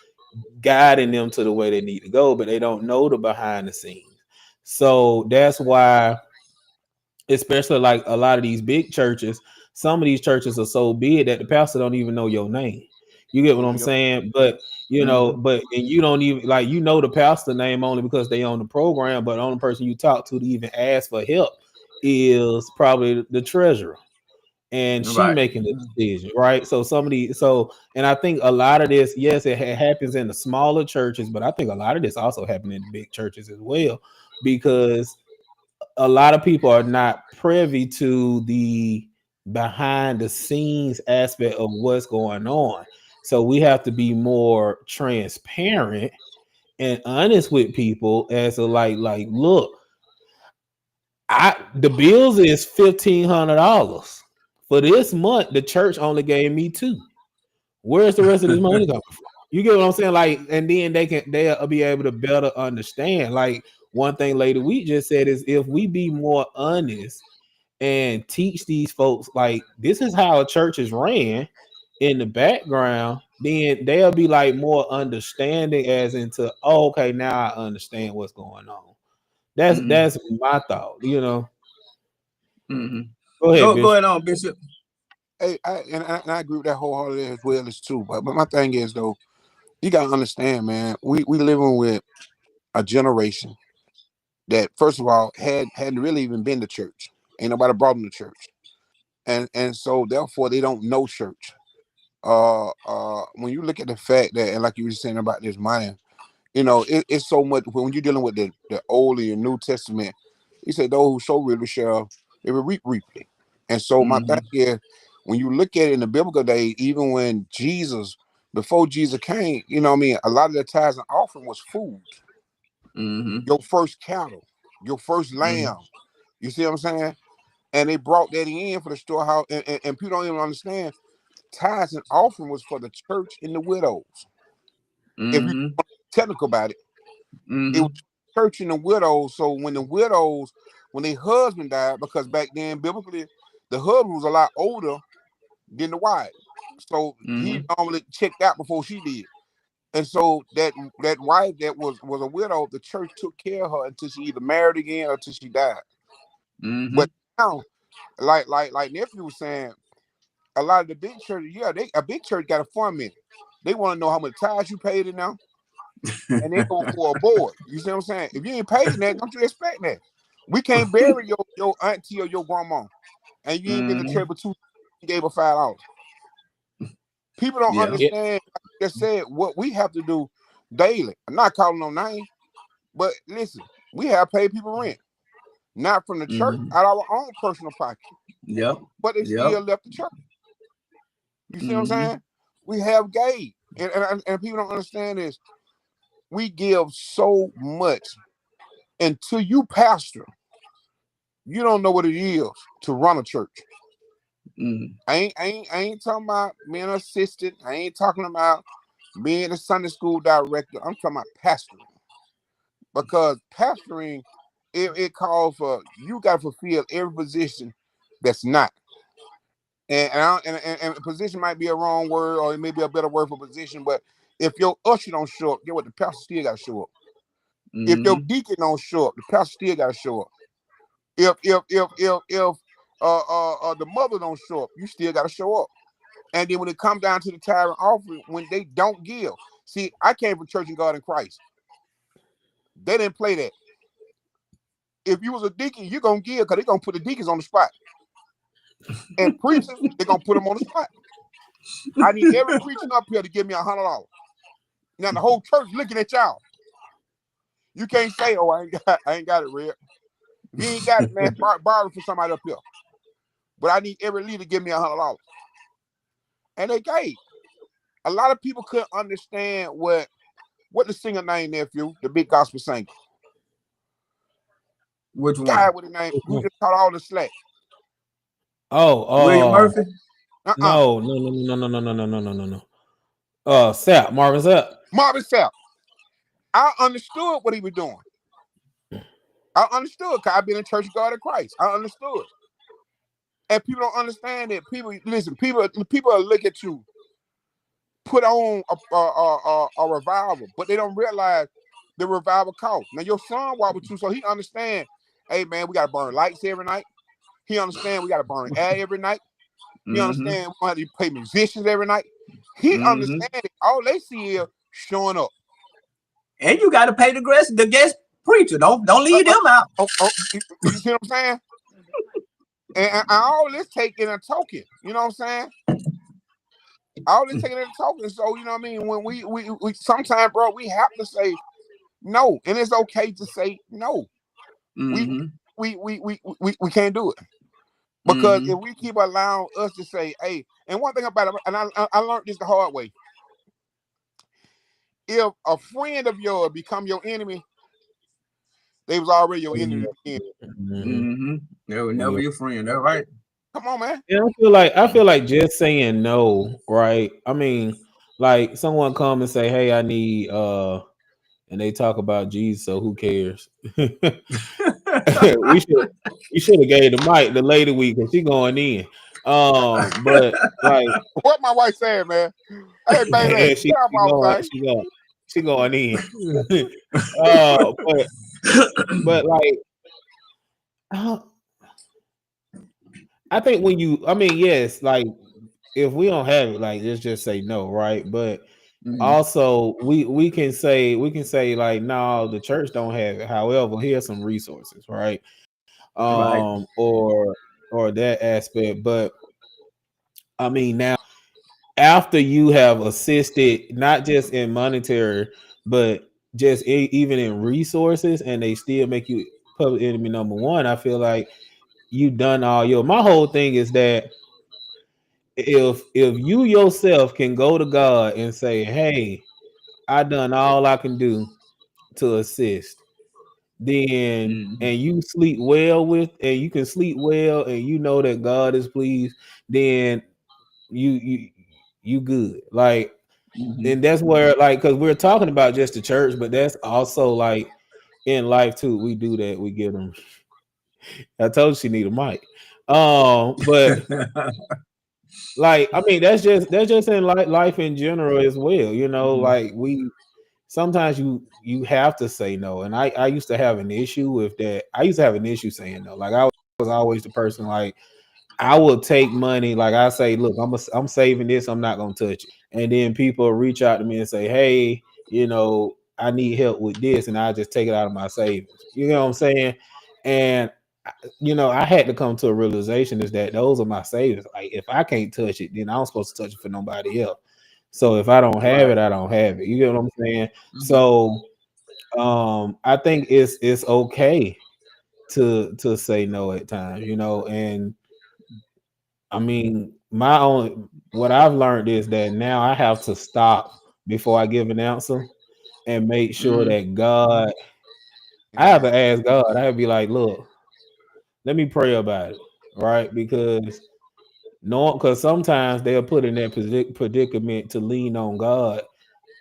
S1: guiding them to the way they need to go, but they don't know the behind the scenes. So that's why, especially like a lot of these big churches, some of these churches are so big that the pastor don't even know your name. You get what I'm
S3: Yep.
S1: saying? But
S2: Mm-hmm.
S1: and you don't even like the pastor name only because they own the program, but the only person you talk to even ask for help is probably the treasurer. and she
S2: Right.
S1: making the decision, right? So somebody, so and I think a lot of this, yes, it happens in the smaller churches, but I think a lot of this also happens in the big churches as well, because a lot of people are not privy to the behind the scenes aspect of what's going on. So we have to be more transparent and honest with people as to like, look, the bills is $1,500 for this month. The church only gave me two. Where's the rest of this money coming from? You get what I'm saying? Like, and then they'll be able to better understand. Like one thing Lady we just said is if we be more honest and teach these folks like this is how a church is ran in the background, then they'll be like more understanding as into okay, now I understand what's going on. That's my thought, you know.
S2: Mm-hmm.
S1: Go ahead,
S2: Go
S1: Bishop.
S2: ahead on, Bishop.
S3: Hey, I agree with that wholeheartedly as well as too. But my thing is though, you gotta understand, man. We living with a generation that first of all hadn't really even been to church. Ain't nobody brought them to church, and so therefore they don't know church. When you look at the fact that, and like you were saying about this money, it's so much when you're dealing with the Old and New Testament. He said, "Those who sow really shall they will reap reaply." And so my thing is, when you look at it in the biblical day, even when before Jesus came, what I mean, a lot of the tithes and offering was food. Your first cattle, your first lamb. You see what I'm saying? And they brought that in for the storehouse, and people don't even understand. Tithes and offering was for the church and the widows. If you technical about it, it was church and the widows. So when the widows, when their husband died, because back then biblically, the husband was a lot older than the wife, so he normally checked out before she did. And so that wife that was a widow, the church took care of her until she either married again or until she died. But now, like nephew was saying, a lot of the big churches, a big church got a fund minute. They want to know how much tithes you paid in now, and they go for a board. You see what I'm saying? If you ain't paid that, don't you expect that? We can't bury your auntie or your grandma, and you ain't been to church but gave her $5. People don't
S2: Yeah.
S3: understand. Like I just said, what we have to do daily. I'm not calling no name, but listen, we have paid people rent, not from the church, out of our own personal pocket,
S2: Yep.
S3: but they
S2: Yep.
S3: still left the church. You see what I'm saying? We have gave, and people don't understand this. We give so much until you pastor, you don't know what it is to run a church. I ain't talking about being an assistant. I ain't talking about being a Sunday school director. I'm talking about pastoring, because pastoring it calls for you got to fulfill every position that's not. And position might be a wrong word, or it may be a better word for position. But if your usher don't show up, get what, the pastor still got to show up. If your deacon don't show up, the pastor still got to show up. If the mother don't show up, you still got to show up. And then when it comes down to the tithe and offering, when they don't give, see, I came from Church and God in Christ. They didn't play that. If you was a deacon, you're gonna give because they're gonna put the deacons on the spot. And preachers, they're gonna put them on the spot. I need every preacher up here to give me $100. Now the whole church looking at y'all. You can't say, "Oh, I ain't got it, Red." If you ain't got it, man, borrow for somebody up here. But I need every leader to give me $100. And they gave. A lot of people couldn't understand what the singer name, nephew, the big gospel singer.
S2: Which
S3: Guy
S2: one?
S3: with the name who just caught all the slack.
S2: William Murphy?
S1: No. Sapp, Marvin Sapp.
S3: Marvin Sapp. I understood what he was doing. I understood because I've been in Church of God in Christ. I understood. And people don't understand it. People listen. People will look at you, put on a revival, but they don't realize the revival cost. Now your son walk with you, so he understand. Hey man, we gotta burn lights every night. He understand we gotta burn air every night. He understand we have to pay musicians every night. He understand it. All they see is showing up.
S2: And you got to pay the guest preacher. Don't leave them out.
S3: You see what I'm saying? And all this taking a token, you know what I'm saying? All this taking a token. So, you know what I mean? When we sometimes, bro, we have to say no. And it's okay to say no. We
S2: Mm-hmm.
S3: we can't do it. Because
S2: Mm-hmm.
S3: if we keep allowing us to say, hey, and one thing about it, and I learned this the hard way. If a friend of yours become your enemy, they was already your enemy.
S1: Mhm.
S2: Mm-hmm. They were never
S1: Yeah.
S2: your friend. That's right.
S3: Come on, man.
S1: Yeah, I feel like just saying no, right? I mean, like someone come and say, "Hey, I need," and they talk about Jesus, so who cares? we should we should have gave the mic the lady week because she going in. But like,
S3: What my wife said, man. Hey, baby,
S1: yeah,
S3: get off all thing.
S1: she going in. But like, uh, I think when I mean, yes, like if we don't have it, like let's just say no, right? But
S2: Mm-hmm.
S1: also we can say like no, the church don't have it. However, here's some resources, right?
S2: Right.
S1: Or that aspect. But I mean now after you have assisted not just in monetary, but just even in resources, and they still make you public enemy number one, I feel like you done all your. My whole thing is that if you yourself can go to God and say, "Hey, I done all I can do to assist," then
S2: Mm-hmm.
S1: and you sleep well and you can sleep well, and you know that God is pleased, then you you good. Like,
S2: Mm-hmm.
S1: and that's where like because we're talking about just the church, but that's also like in life too. We do that. We give them. I told you she need a mic. But like I mean that's just in life in general as well. You know,
S2: Mm-hmm.
S1: like we sometimes you have to say no, and I used to have an issue with that. I used to have an issue saying no. Like I was always the person like I will take money. Like I say, look, I'm saving this. I'm not gonna touch it. And then people reach out to me and say, hey, you know, I need help with this, and I just take it out of my savings. You know what I'm saying? And you know, I had to come to a realization is that those are my savings. Like if I can't touch it, then I'm supposed to touch it for nobody else. So if I don't have
S2: Right.
S1: it, I don't have it. You get what I'm saying?
S2: Mm-hmm.
S1: So I think it's okay to say no at times, you know, and I mean, my own what I've learned is that now I have to stop before I give an answer and make sure
S2: Mm-hmm.
S1: that God, I have
S3: Amen.
S1: to ask God. I have to be like, look, let me pray about it, right? Because no, because sometimes they'll put in that predicament to lean on God,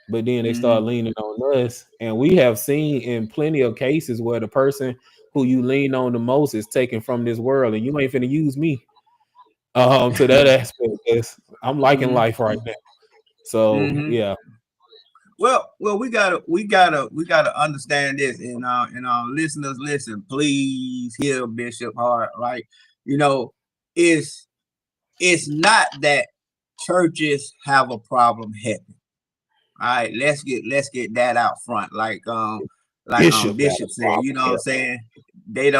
S1: but then they start
S2: Mm-hmm.
S1: leaning on us, and we have seen in plenty of cases where the person who you lean on the most is taken from this world, and you ain't finna use me to that aspect. 'Cause I'm liking life right now. So
S2: Mm-hmm.
S1: yeah.
S2: Well, we gotta understand this, and our listeners, listen, please hear Bishop Hart, right? You know, it's it's not that churches have a problem helping. All right, let's get that out front. Like
S1: Bishop got
S2: Bishop
S1: a
S2: said, you
S1: problem
S2: know what I'm
S1: here.
S2: saying? They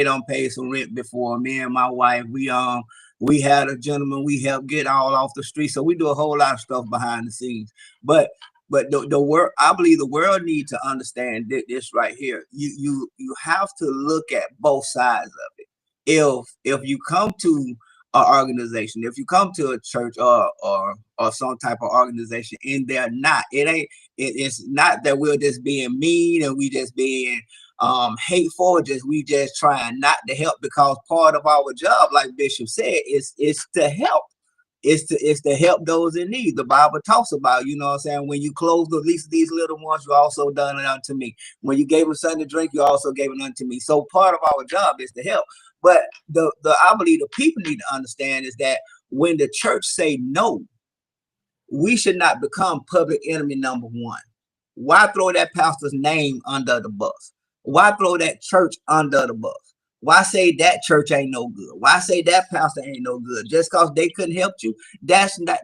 S2: don't pay some rent before. Me and my wife, we had a gentleman we helped get all off the street. So we do a whole lot of stuff behind the scenes. But the world, I believe the world needs to understand this right here. You have to look at both sides of it. If you come to an organization, if you come to a church or some type of organization, and they're not, it's not that we're just being mean and we just being hateful, just we just trying not to help, because part of our job, like Bishop said, is to help. It's to help those in need. The Bible talks about, you know what I'm saying, when you clothe the least of these little ones, you also done it unto me. When you gave them something to drink, you also gave it unto me. So part of our job is to help. But the I believe the people need to understand is that when the church say no, we should not become public enemy number one. Why throw that pastor's name under the bus? Why throw that church under the bus? Why say that church ain't no good? Why say that pastor ain't no good? Just because they couldn't help you? That's not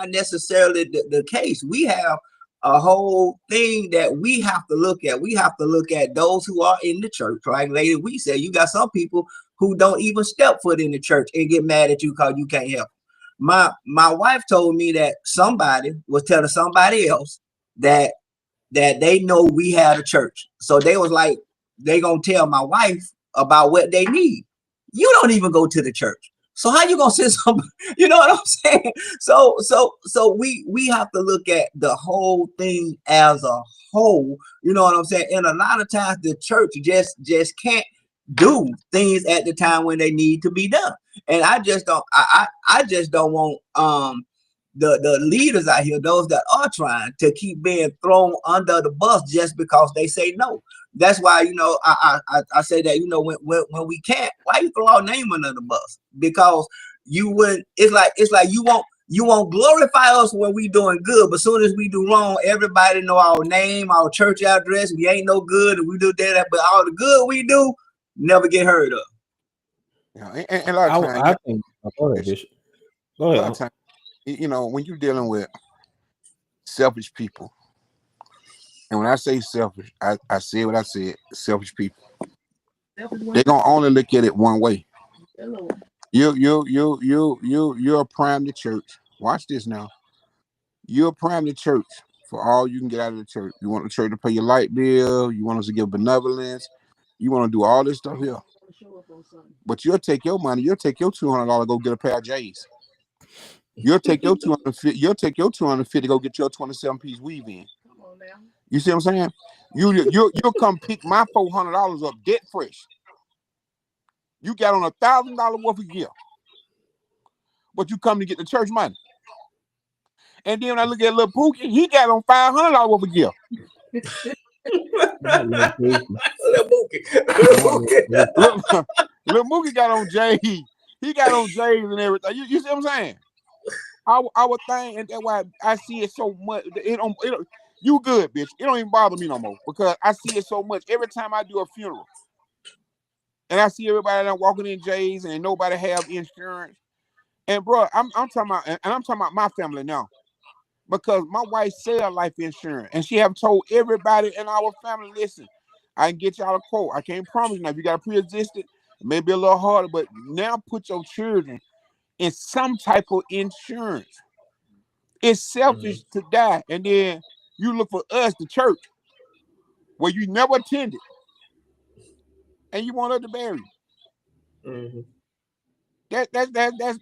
S2: necessarily the case. We have a whole thing that we have to look at. We have to look at those who are in the church. Like Lady We said, you got some people who don't even step foot in the church and get mad at you because you can't help. My wife told me that somebody was telling somebody else that they know we had a church. So they was like, they gonna tell my wife about what they need. You don't even go to the church. So how you gonna send somebody? You know what I'm saying? So we have to look at the whole thing as a whole. You know what I'm saying? And a lot of times the church just can't do things at the time when they need to be done. And I just don't. I just don't want the leaders out here, those that are trying to keep being thrown under the bus just because they say no. That's why, you know, I say that, you know, when we can't, why you throw our name under the bus? Because you wouldn't. It's like you won't glorify us when we doing good, but as soon as we do wrong, everybody know our name, our church address. We ain't no good, and we do that, but all the good we do never get heard of.
S3: Yeah, and a lot of times,
S1: I think. Go ahead, Bishop. Go
S3: a lot
S1: ahead.
S3: of times, you know, when you're dealing with selfish people, and when I say selfish, I say what I said. Selfish people, they're gonna only look at it one way. You're prime the church. Watch this now. You're prime the church for all you can get out of the church. You want the church to pay your light bill. You want us to give benevolence. You want to do all this stuff here. But you'll take your money. You'll take your $200 go get a pair of J's. You'll take your 250. You'll take your 250 go get your 27-piece weave in. You see what I'm saying? You'll come pick my $400 up debt fresh. You got on $1,000 worth of gear, but you come to get the church money. And then when I look at little Pookie, he got on $500 worth of gear. Little Mookie got on J's. He got on J's and everything. You see what I'm saying? I would think, and that's why I see it so much. It don't, you good, bitch. It don't even bother me no more because I see it so much. Every time I do a funeral, and I see everybody that walking in J's and nobody have insurance. And bro, I'm talking about, and I'm talking about my family now. Because my wife sell life insurance, and she have told everybody in our family, listen, I can get y'all a quote. I can't promise you now. If you got a pre-existing, it may be a little harder, but now put your children in some type of insurance. It's selfish to die, and then you look for us, the church, where you never attended, and you want us to bury you. That's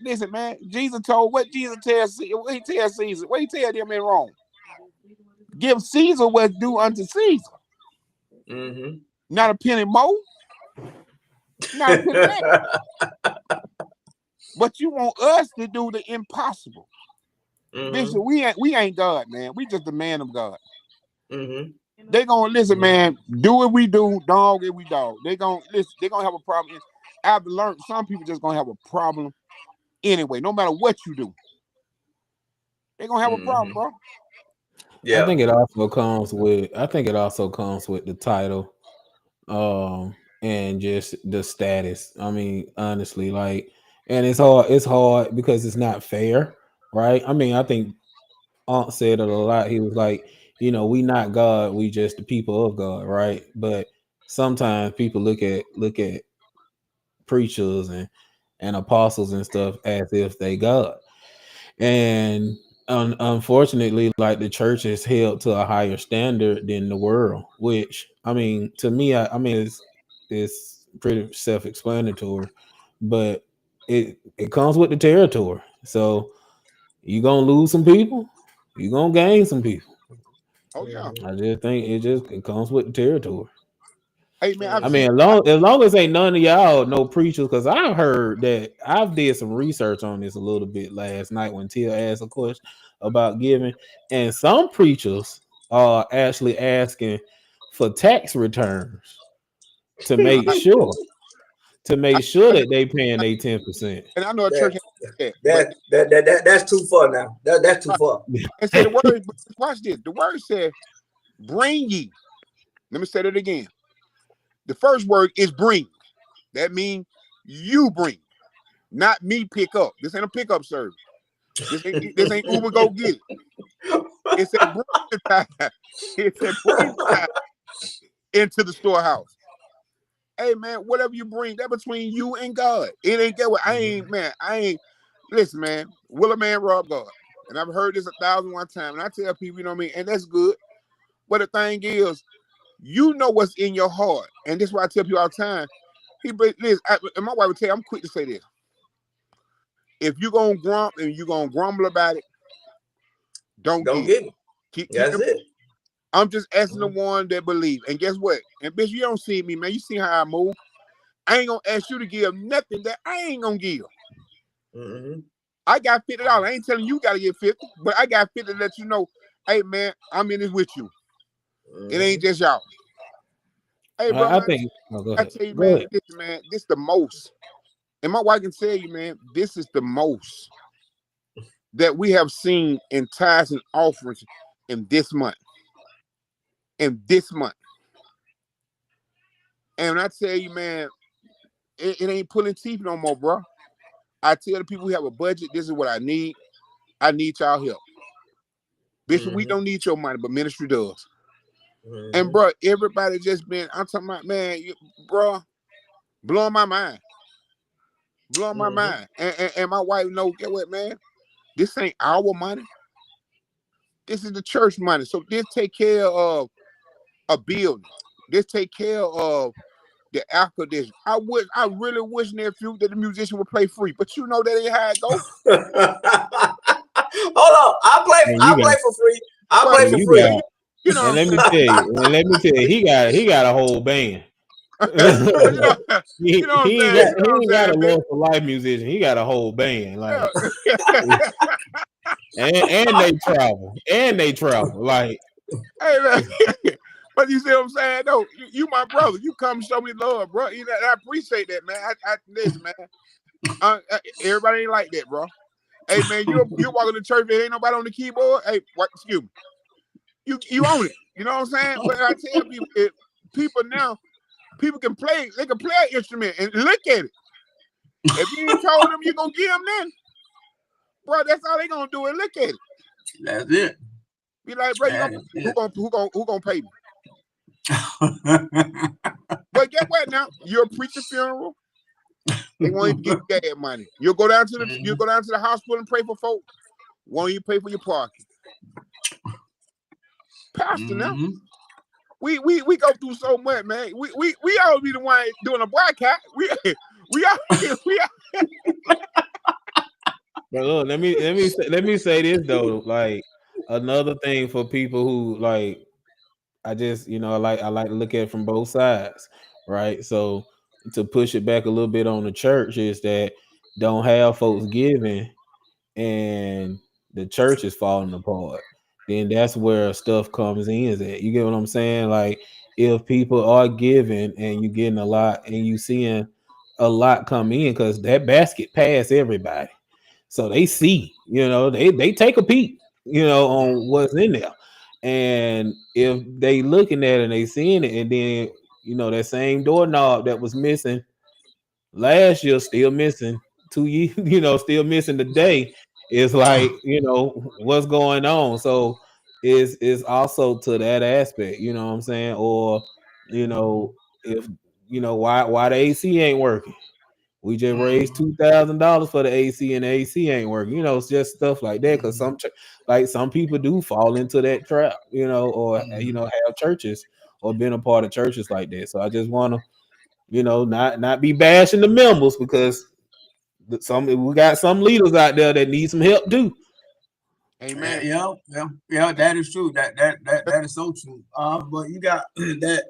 S3: listen, man. Jesus told what Jesus tells what he tells Caesar, what he tell them in Rome. Give Caesar what's due unto Caesar. Not a penny more, not a penny less. But you want us to do the impossible. Bishop, we ain't God, man. We just the man of God. They gonna listen, man. Do what we do, dog what we dog. They gonna listen. They gonna have a problem. I've learned some people just gonna have a problem anyway. No matter what you do, they gonna have a problem, bro.
S1: Yeah. I think it also comes with the title, and just the status. I mean, honestly, like, and it's hard because it's not fair, right? I mean, I think Aunt said it a lot. He was like, you know, we not God, we just the people of God, right? But sometimes people look at preachers and apostles and stuff as if they God. And unfortunately, like, the church is held to a higher standard than the world, which, I mean, to me, I mean, it's pretty self-explanatory, but it comes with the territory. So you're gonna lose some people, you're gonna gain some people.
S3: Oh yeah.
S1: I just think it comes with the territory.
S3: Hey man,
S1: I mean, as long as ain't none of y'all no preachers, because I've heard that I've did some research on this a little bit last night when Tia asked a question about giving, and some preachers are actually asking for tax returns to make sure that they paying their 10%.
S3: And I know a church
S2: that's too far now. That's too far.
S3: And say the word. Watch this. The word said, "Bring ye." Let me say that again. The first word is bring. That means you bring, not me pick up. This ain't a pickup service. This ain't Uber go get it. It said bring the tithe. It said bring the tithe into the storehouse. Hey man, whatever you bring, that between you and God. It ain't get what I ain't, man. I ain't listen, man. Will a man rob God? And I've heard this 1,001 times. And I tell people, you know what I mean, and that's good. But the thing is, you know what's in your heart. And this is why I tell people all the time. People, listen, and my wife would tell you, I'm quick to say this. If you're gonna grump and you're gonna grumble about it, don't
S2: Don't
S3: give.
S2: get it.
S3: Keep
S2: That's
S3: them.
S2: it.
S3: I'm just asking the one that believe. And guess what? And bitch, you don't see me, man. You see how I move. I ain't gonna ask you to give nothing that I ain't gonna give. I got $50. I ain't telling you gotta get 50, but I got 50 to let you know, hey man, I'm in this with you. It ain't just y'all. Hey, bro,
S1: I
S3: man,
S1: think. Oh, go
S3: I
S1: ahead.
S3: tell you,
S1: Go
S3: man,
S1: ahead.
S3: this the most. And my wife can tell you, man, this is the most that we have seen in tithes and offerings in this month. In this month. And when I tell you, man, it ain't pulling teeth no more, bro. I tell the people who have a budget, this is what I need. I need y'all help. Bishop, we don't need your money, but ministry does. And bro, everybody just been, I'm talking about, man, bro, blowing my mind. Blowing my mind. And my wife know, get what, man? This ain't our money. This is the church money. So this take care of a building. This take care of the air conditioning. I really wish, nephew, that the musician would play free. But you know that ain't how it go.
S2: Hold on.
S1: And
S2: I
S1: you got,
S2: play for free. I
S3: But
S2: play
S1: and
S2: for
S1: you
S2: free.
S1: got,
S3: you know
S1: and
S3: what
S1: let me
S3: I'm
S1: tell you, and let me tell you, he got a whole band.
S3: saying? you know,
S1: he,
S3: you know what I'm
S1: he ain't
S3: saying?
S1: got
S3: You know
S1: he
S3: what I'm
S1: ain't got
S3: saying,
S1: a
S3: bitch?
S1: love for life musician. He got a whole band, like,
S3: Yeah.
S1: and they travel like.
S3: Hey man, but you see what I'm saying? No, you my brother. You come show me love, bro. You know, I appreciate that, man. I listen, man. Everybody ain't like that, bro. Hey man, you walk in the church and ain't nobody on the keyboard. Hey, what? Excuse me. You own it. You know what I'm saying? But I tell people, people now, people can play. They can play an instrument and look at it. If you ain't told them you gonna give them then, bro, that's all they gonna do is look at it.
S2: That's it.
S3: Be like, bro, you
S2: That
S3: gonna
S2: is
S3: who gonna pay me?
S2: it.
S3: But get what now? You'll preach a funeral. They won't even give you gas money. You'll go down to the hospital and pray for folk. Won't even pay for your parking. Pastor, now we go through so much, man. We all be the one doing a boycott. We all we all,
S1: But look, let me say this though, like another thing for people who like, I just, I like to look at it from both sides, right? So to push it back a little bit on the church is that don't have folks giving and the church is falling apart. Then that's where stuff comes in. Is that you get what I'm saying? Like if people are giving and you getting a lot and you seeing a lot come in because that basket pass everybody. So they see, they take a peek, on what's in there. And if they looking at it and they seeing it, and then that same doorknob that was missing last year still missing 2 years, still missing today. It's like, what's going on. So it's also to that aspect, you know what I'm saying? Or, if why the AC ain't working. We just raised $2,000 for the AC, and the AC ain't working. It's just stuff like that. Because some people do fall into that trap, or have churches or been a part of churches like that. So I just want to, not be bashing the members because we got some leaders out there that need some help too.
S3: amen.
S2: Yeah. That is true. That is so true. But you got that.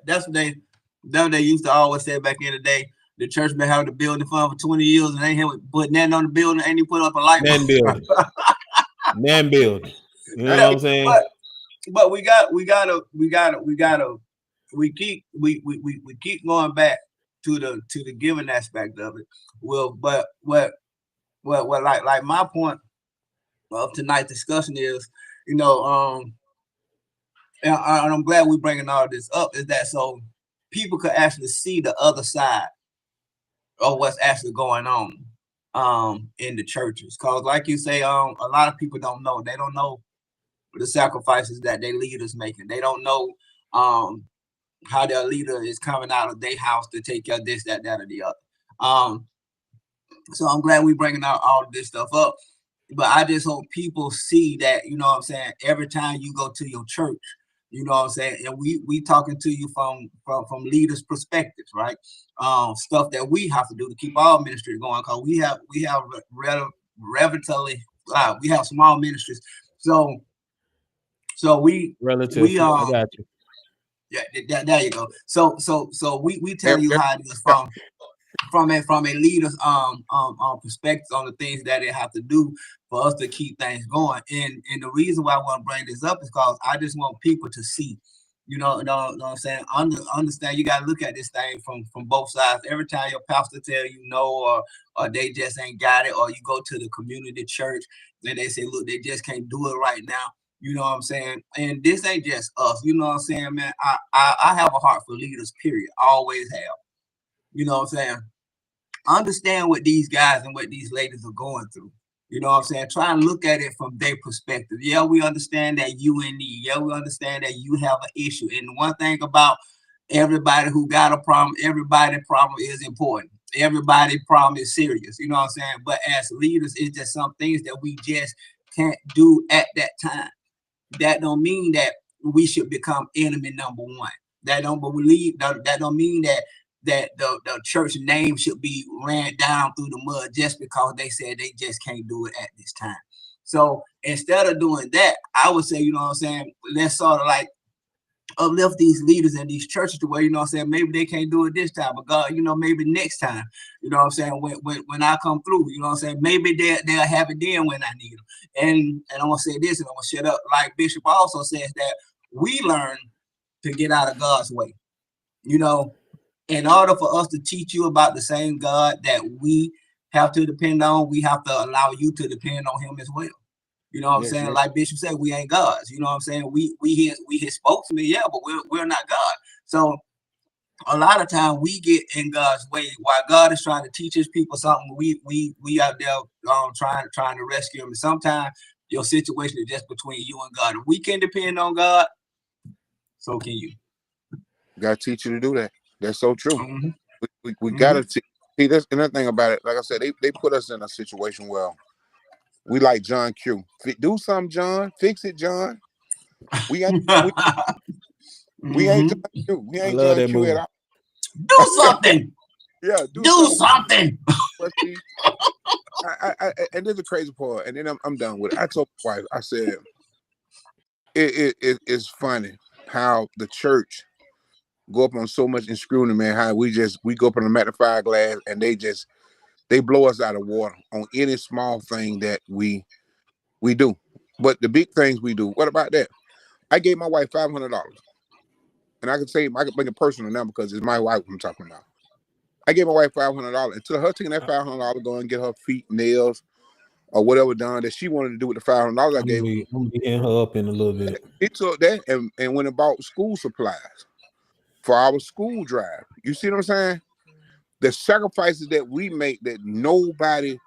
S2: That they used to always say back in the day. The church been having the building fund for 20 years and ain't put nothing on the building, ain't even put up a light
S1: Man
S2: bulb.
S1: building, man building. You know
S3: Hey,
S1: what I'm saying?
S2: But we keep going back to the giving aspect of it. Well, but what like my point of tonight's discussion is, and I'm glad we're bringing all this up, is that so people could actually see the other side of what's actually going on in the churches. Cause like you say, a lot of people don't know. They don't know the sacrifices that their leaders making. They don't know how their leader is coming out of their house to take care of this, that, or the other. So I'm glad we bringing out all of this stuff up. But I just hope people see that, you know what I'm saying, every time you go to your church, you know what I'm saying, and we talking to you from leaders' perspectives, right? Stuff that we have to do to keep our ministry going, because we have relatively we have small ministries, so
S1: Relative.
S2: we
S1: I got you.
S2: yeah, there you go. So we tell you
S3: Every-
S2: how it is from a leader's perspective on the things that they have to do for us to keep things going. And the reason why I want to bring this up is because I just want people to see, know what I'm saying? Understand, you gotta look at this thing from both sides. Every time your pastor tell you no, or they just ain't got it, or you go to the community church and they say, look, they just can't do it right now. You know what I'm saying? And this ain't just us. You know what I'm saying, man? I have a heart for leaders, period. I always have. You know what I'm saying? Understand what these guys and what these ladies are going through. You know what I'm saying? Try and look at it from their perspective. Yeah, we understand that you in need. Yeah, we understand that you have an issue. And one thing about everybody who got a problem, everybody's problem is important. Everybody's problem is serious. You know what I'm saying? But as leaders, it's just some things that we just can't do at that time. That don't mean that we should become enemy number one. That don't believe that don't mean that the church name should be ran down through the mud just because they said they just can't do it at this time. So instead of doing that, I would say, you know what I'm saying, let's sort of like uplift these leaders in these churches to where, you know what I'm saying, maybe they can't do it this time, but God, maybe next time, you know what I'm saying, when I come through, you know what I'm saying, maybe they'll have it then when I need them. And I'm gonna say this, and I'm gonna shut up. Like Bishop also says that we learn to get out of God's way. In order for us to teach you about the same God that we have to depend on, we have to allow you to depend on him as well. You know what I'm
S3: Yes,
S2: saying?
S3: yes.
S2: Like Bishop said, we ain't gods. You know what I'm saying? We his spokesman, yeah, but we're not God. So a lot of time we get in God's way while God is trying to teach his people something. We out there trying to rescue him. And sometimes your situation is just between you and God. If we can depend on God, so can you.
S3: Gotta teach you to do that. That's so true.
S2: Mm-hmm.
S3: We
S2: Mm-hmm.
S3: gotta see. That's another thing about it. Like I said, they put us in a situation where we like John Q. Do something, John. Fix it, John. We ain't we ain't
S2: Mm-hmm.
S3: John Q. We
S1: I
S3: ain't
S1: love
S3: John
S1: that
S3: Q at
S1: movie.
S3: all.
S2: Do something.
S3: Yeah, do
S2: Do
S3: something.
S2: something.
S3: But see, and there's a crazy part, and then I'm done with it. I told my wife, I said, it's funny how the church go up on so much in scrutiny, man. How we go up on a magnified glass and they blow us out of water on any small thing that we do. But the big things we do, what about that? I gave my wife $500, and I can make it personal now because it's my wife I'm talking about. I gave my wife $500, and to her taking that $500 going and get her feet, nails, or whatever done that she wanted to do with the $500 I gave her.
S1: I'm gonna be hitting her up in a little bit.
S3: He took that and went and bought school supplies for our school drive. You see what I'm saying? The sacrifices that we make that nobody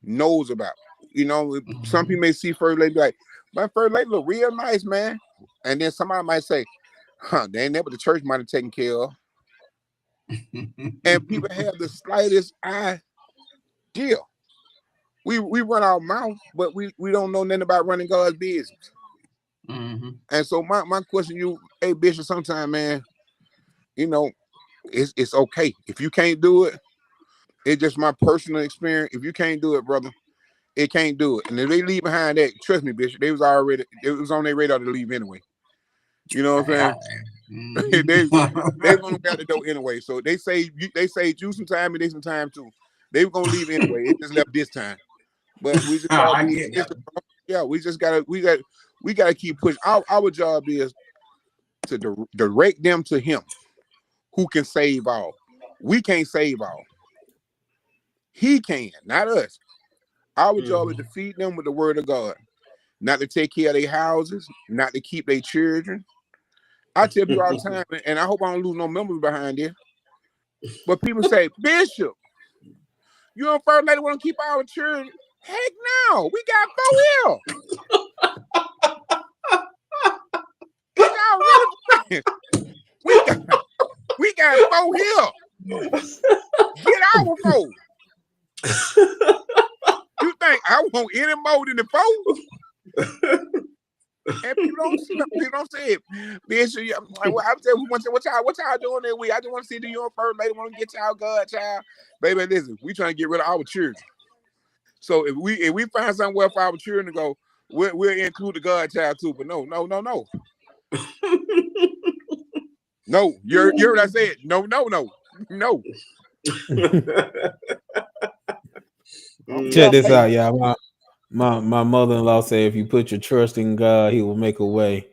S3: knows about. Some people may see First Lady like, my First Lady look real nice, man. And then somebody might say, they ain't never the church might have taken care of. And people have the slightest idea. We run our mouth, but we don't know nothing about running God's business.
S2: Mm-hmm.
S3: And so my question to you, hey Bishop, sometime, man, it's okay. If you can't do it, it's just my personal experience. If you can't do it, brother, it can't do it. And if they leave behind that, trust me, Bishop, it was on their radar to leave anyway. You know what I'm saying? They were gonna be out the door anyway. So they saved you some time and they some time too. They were gonna leave anyway. It just left this time. But we just gotta
S2: I
S3: be
S2: get that.
S3: yeah, we gotta keep pushing. Our job is to direct them to him who can save all. We can't save all. He can, not us. Our job is to feed them with the word of God, not to take care of their houses, not to keep their children. I tell people all the time, and I hope I don't lose no members behind there. But people say, Bishop, you and First Lady want to keep our children? Heck no, we got 4 here. Is y'all really friends? We got We got 4 here. Get our 4. You think I want any more than the 4? And people don't say it. Bishop, I'm saying, what y'all doing that week? I just want to see the uniform. Maybe want to get y'all God, child. Baby, listen, we trying to get rid of our children. So if we find somewhere for our children to go, we'll include the God child too. But no. No, you heard what I said. No.
S1: Check this out, y'all. My mother-in-law said if you put your trust in God, He will make a way.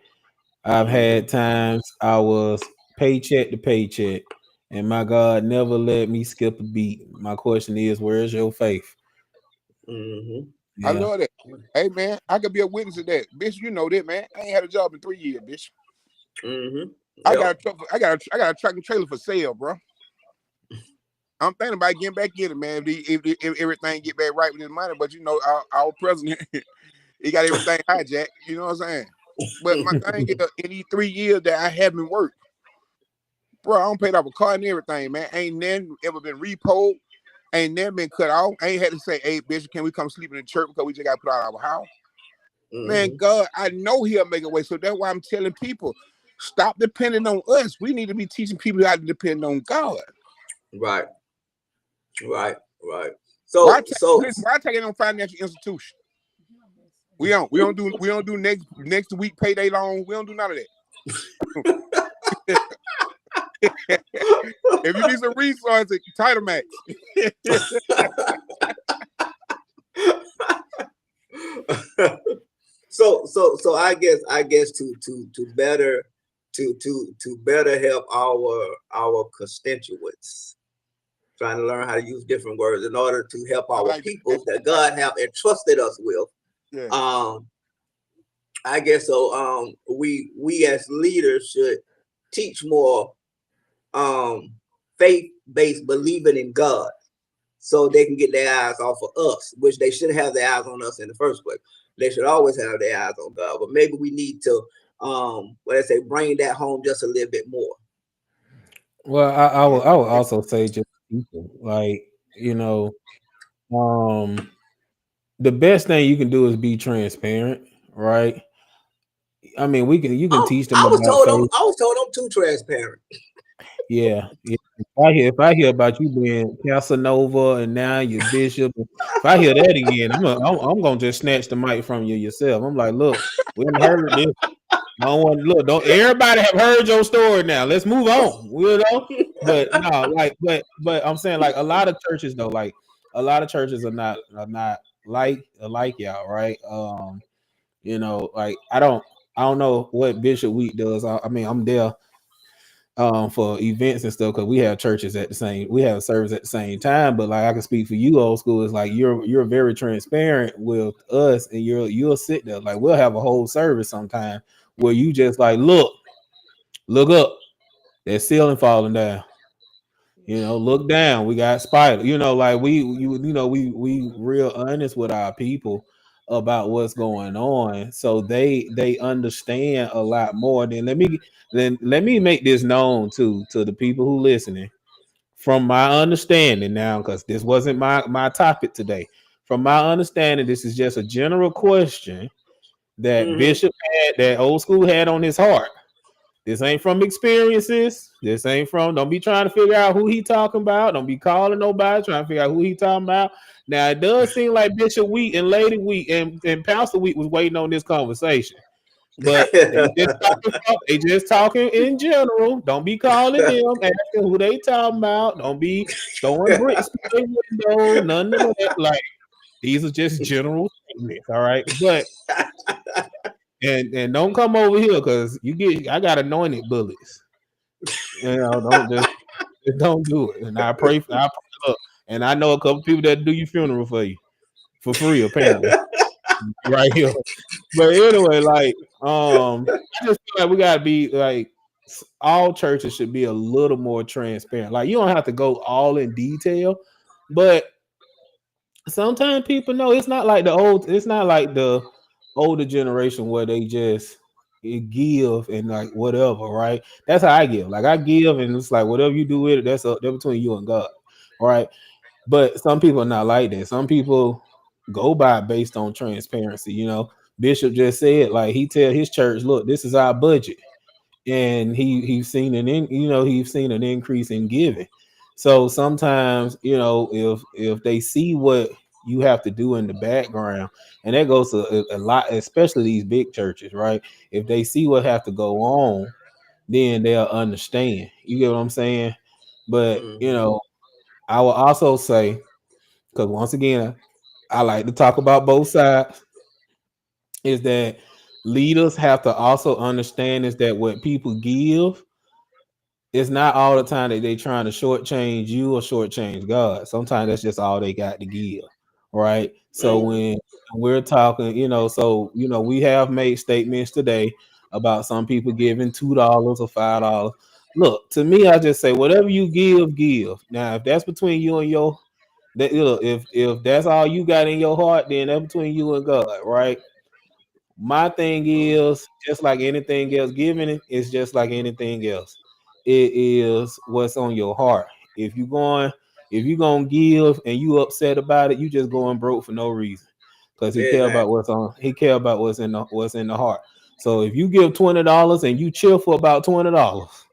S1: I've had times I was paycheck to paycheck, and my God never let me skip a beat. My question is, where's your faith?
S3: I love that. Hey man, I could be a witness of that, bitch. You know that, man. I ain't had a job in 3 years, bitch. I got a truck and trailer for sale, bro. I'm thinking about getting back in it, man. If everything get back right with his money, but you know, our president, he got everything hijacked. You know what I'm saying? But my thing is, in these 3 years that I haven't worked, bro, I don't paid off a car and everything, man. Ain't then ever been repoed. Ain't never been cut off. I ain't had to say, hey, Bishop, can we come sleep in the church because we just got to put out our house? Man, God, I know He'll make a way. So that's why I'm telling people, stop depending on us. We need to be teaching people how to depend on God.
S2: Right. So
S3: why take it on financial institution? We don't do next week payday loan. We don't do none of that. If you need some resources, Title Max.
S2: So I guess to better help our constituents, trying to learn how to use different words in order to help our people that God have entrusted us with. Yeah. I guess so. We as leaders should teach more faith-based believing in God, so they can get their eyes off of us, which they should have their eyes on us in the first place. They should always have their eyes on God, but maybe we need to bring that home just a little bit more.
S1: Well, I would also say just people, like, you know, the best thing you can do is be transparent, right? I mean, you can teach them about faith.
S2: I was told I'm too transparent.
S1: Yeah. If I hear about you being Casanova and now you're Bishop, if I hear that again, I'm gonna just snatch the mic from you yourself. I'm like, look, we haven't heard this. Don't everybody have heard your story now. Let's move on. You know, but no, but I'm saying, like, a lot of churches though, like a lot of churches are not like y'all, right? You know, like I don't know what Bishop Week does. I mean, I'm there for events and stuff, because we have service at the same time. But like, I can speak for you, Old School. It's like you're very transparent with us, and you'll sit there, like, we'll have a whole service sometime where you just like, look up, that ceiling falling down. You know, look down, we got spider. You know, like we real honest with our people about what's going on, so they understand a lot more. Then let me make this known to the people who listening. From my understanding now, because this wasn't my topic today. From my understanding, this is just a general question that Bishop had, that Old School had on his heart. This ain't from experiences. This ain't from, don't be trying to figure out who he talking about. Don't be calling nobody trying to figure out who he talking about. Now, it does seem like Bishop Wheat and Lady Wheat and Pastor Wheat was waiting on this conversation. But they just talking in general. Don't be calling them, asking who they talking about. Don't be throwing bricks through the window. None of that. Like, these are just general statements, all right? But and don't come over here, because I got anointed bullets. You know, don't do it. And I pray up, and I know a couple people that do your funeral for you for free, apparently. Right here. But anyway, like, I just feel like we gotta be like, all churches should be a little more transparent. Like, you don't have to go all in detail, but sometimes people know it's not like the older generation where they just, give and like whatever, right? That's how I give. Like I give, and it's like whatever you do with it, that's between you and God, right? But some people are not like that. Some people go by based on transparency. Bishop just said like he tell his church, look, this is our budget, and he's seen an increase in giving. So sometimes if they see what you have to do in the background, and that goes to a lot, especially these big churches, right? If they see what have to go on, then they'll understand. You get what I'm saying? But
S2: Mhm.
S1: I will also say, because once again, I like to talk about both sides, is that leaders have to also understand is that what people give, it's not all the time that they trying to shortchange you or shortchange God. Sometimes that's just all they got to give, right? So
S2: Mhm.
S1: when we're talking, we have made statements today about some people giving $2 or $5. Look, to me, I just say whatever you give, give. Now, if that's between you and if that's all you got in your heart, then that's between you and God, right? My thing
S2: Mhm.
S1: is just like anything else, giving it is just like anything else. It is what's on your heart. If you gonna give and you upset about it, you just going broke for no reason. Because
S2: Exactly.
S1: he care about what's in the heart. So if you give $20 and you cheerful about $20,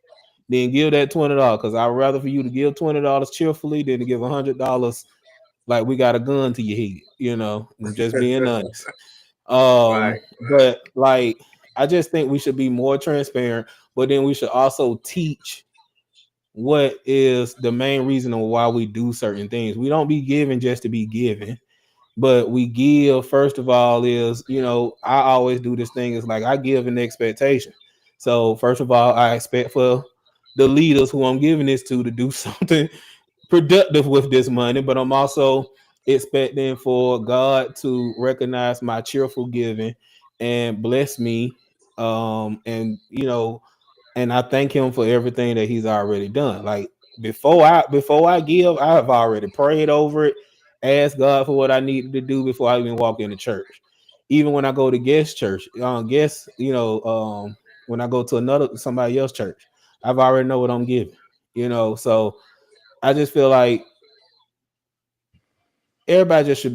S1: then give that $20. Because I'd rather for you to give $20 cheerfully than to give $100 like we got a gun to your head, I'm just being honest.
S2: Right.
S1: But like I just think we should be more transparent, but then we should also teach what is the main reason of why we do certain things. We don't be giving just to be giving, but we give first of all is, I always do this thing is like I give an expectation. So first of all, I expect for the leaders who I'm giving this to do something productive with this money, but I'm also expecting for God to recognize my cheerful giving and bless me. And I thank him for everything that he's already done. Like before I give, I have already prayed over it, asked God for what I needed to do before I even walk into church. Even when I go to guest church, when I go to somebody else church, I've already know what I'm giving. So I just feel like everybody just should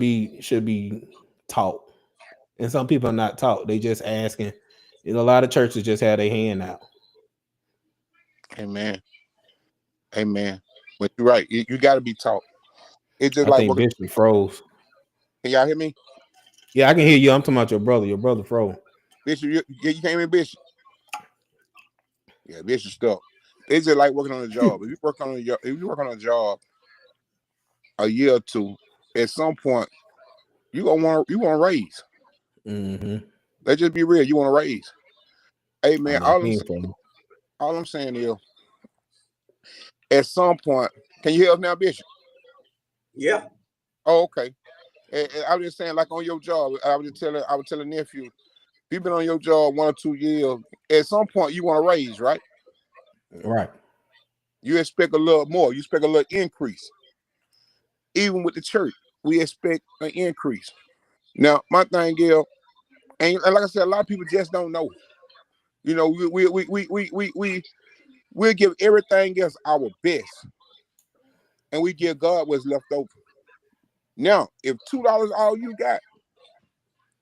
S1: be taught, and some people are not taught. They just asking. A lot of churches just have their hand out.
S3: Amen. Amen. But you're right. You got to be taught. It's just
S1: I
S3: like
S1: think
S3: working.
S1: Bishop froze.
S3: Can y'all hear me?
S1: Yeah, I can hear you. I'm talking about your brother. Your brother froze.
S3: Bishop, you came in, Bishop. Yeah, Bishop stuck. It's just like working on a job. If you work on a job a year or two, at some point you want to raise.
S1: Mm-hmm.
S3: Let's just be real. You want to raise. Hey
S1: I
S3: man,
S1: know he ain't froze.
S3: all I'm saying is, at some point, can you hear us now, Bishop?
S2: Yeah.
S3: Oh, okay. And I was just saying, like on your job, I was telling nephew, if you've been on your job 1 or 2 years, at some point you want to raise, right?
S1: Right.
S3: You expect a little more. You expect a little increase. Even with the church, we expect an increase. Now, my thing is, and like I said, a lot of people just don't know. We give everything else our best, and we give God what's left over. Now, if $2 all you got,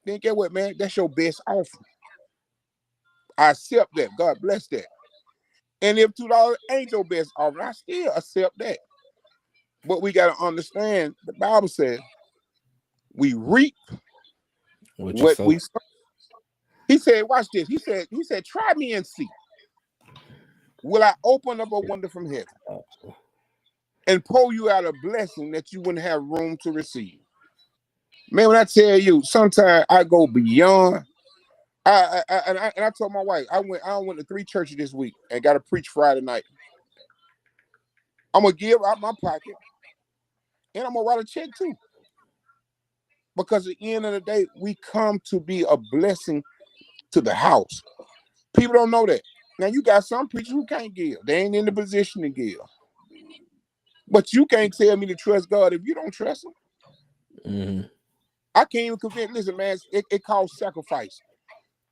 S3: then get what, man? That's your best offer. I accept that. God bless that. And if $2 ain't your best offer, I still accept that. But we got to understand the Bible says we reap
S1: What you
S3: what
S1: so?
S3: we sow. He said, watch this. He said, try me and see. Will I open up a window from heaven and pour you out a blessing that you wouldn't have room to receive? Man, when I tell you, sometimes I go beyond. And I told my wife, I went to 3 churches this week and got to preach Friday night. I'm gonna give out my pocket and I'm gonna write a check too. Because at the end of the day, we come to be a blessing to the house. People don't know that. Now you got some preachers who can't give. They ain't in the position to give. But you can't tell me to trust God if you don't trust him.
S1: Mm-hmm.
S3: I can't even convince. Listen, man, it calls sacrifice.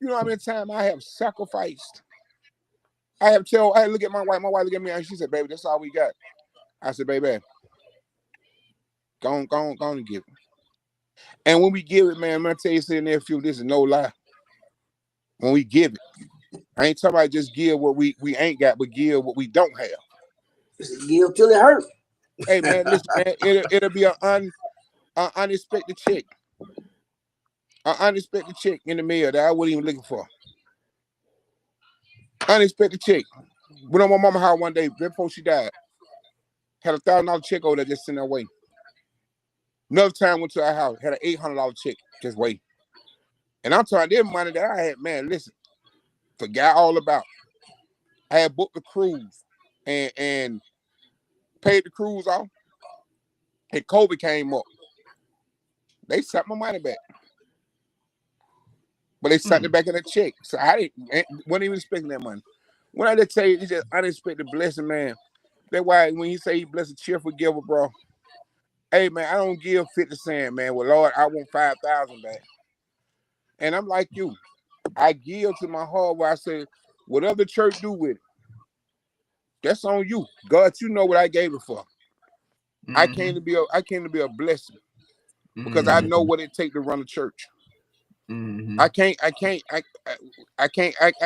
S3: You know how many times I have sacrificed? I have told, I look at my wife look at me and she said, baby, that's all we got. I said, baby, go on and give it. And when we give it, man, I'm gonna tell you, sitting there, few, this is no lie. When we give it, I ain't talking about just give what we ain't got, but give what we don't have.
S2: Just give till it hurt.
S3: Hey man, listen, man, it'll be an unexpected check. An unexpected check in the mail that I wasn't even looking for. Unexpected check. Went on my mama's house one day before she died. Had $1,000 check over there just sitting there waiting. Another time went to our house, had an $800 check just waiting. And I'm talking this money that I had, man, listen, forgot all about. I had booked the cruise and paid the cruise off. And COVID came up. They sent my money back. But they sent it back in a check. So I wasn't even expecting that money. When I just tell you, it's just unexpected blessing, man. That's why when you say he bless a cheerful giver, bro. Hey, man, I don't give 50 cents, man. Well, Lord, I want 5,000 back. And I'm like you. I give to my heart where I say, whatever the church do with it, that's on you. God, you know what I gave it for. I came to be a blessing because I know what it takes to run a church. I can't,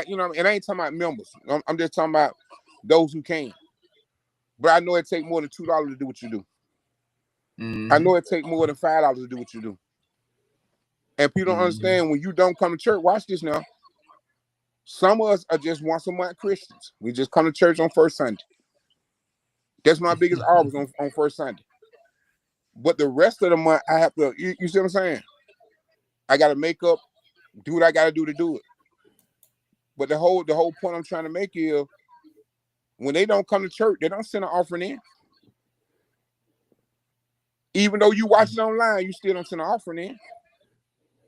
S3: you know, and I ain't talking about members. I'm just talking about those who can. But I know it takes more than $2 to do what you do. I know it takes more than $5 to do what you do. And people don't understand when you don't come to church. Watch this now. Some of us are just once a month Christians. We just come to church on first Sunday. That's my biggest hours on first Sunday. But the rest of the month, I have to, you see what I'm saying? I got to make up, do what I got to do it. But the whole point I'm trying to make is when they don't come to church, they don't send an offering in. Even though you watch it online, you still don't send an offering in.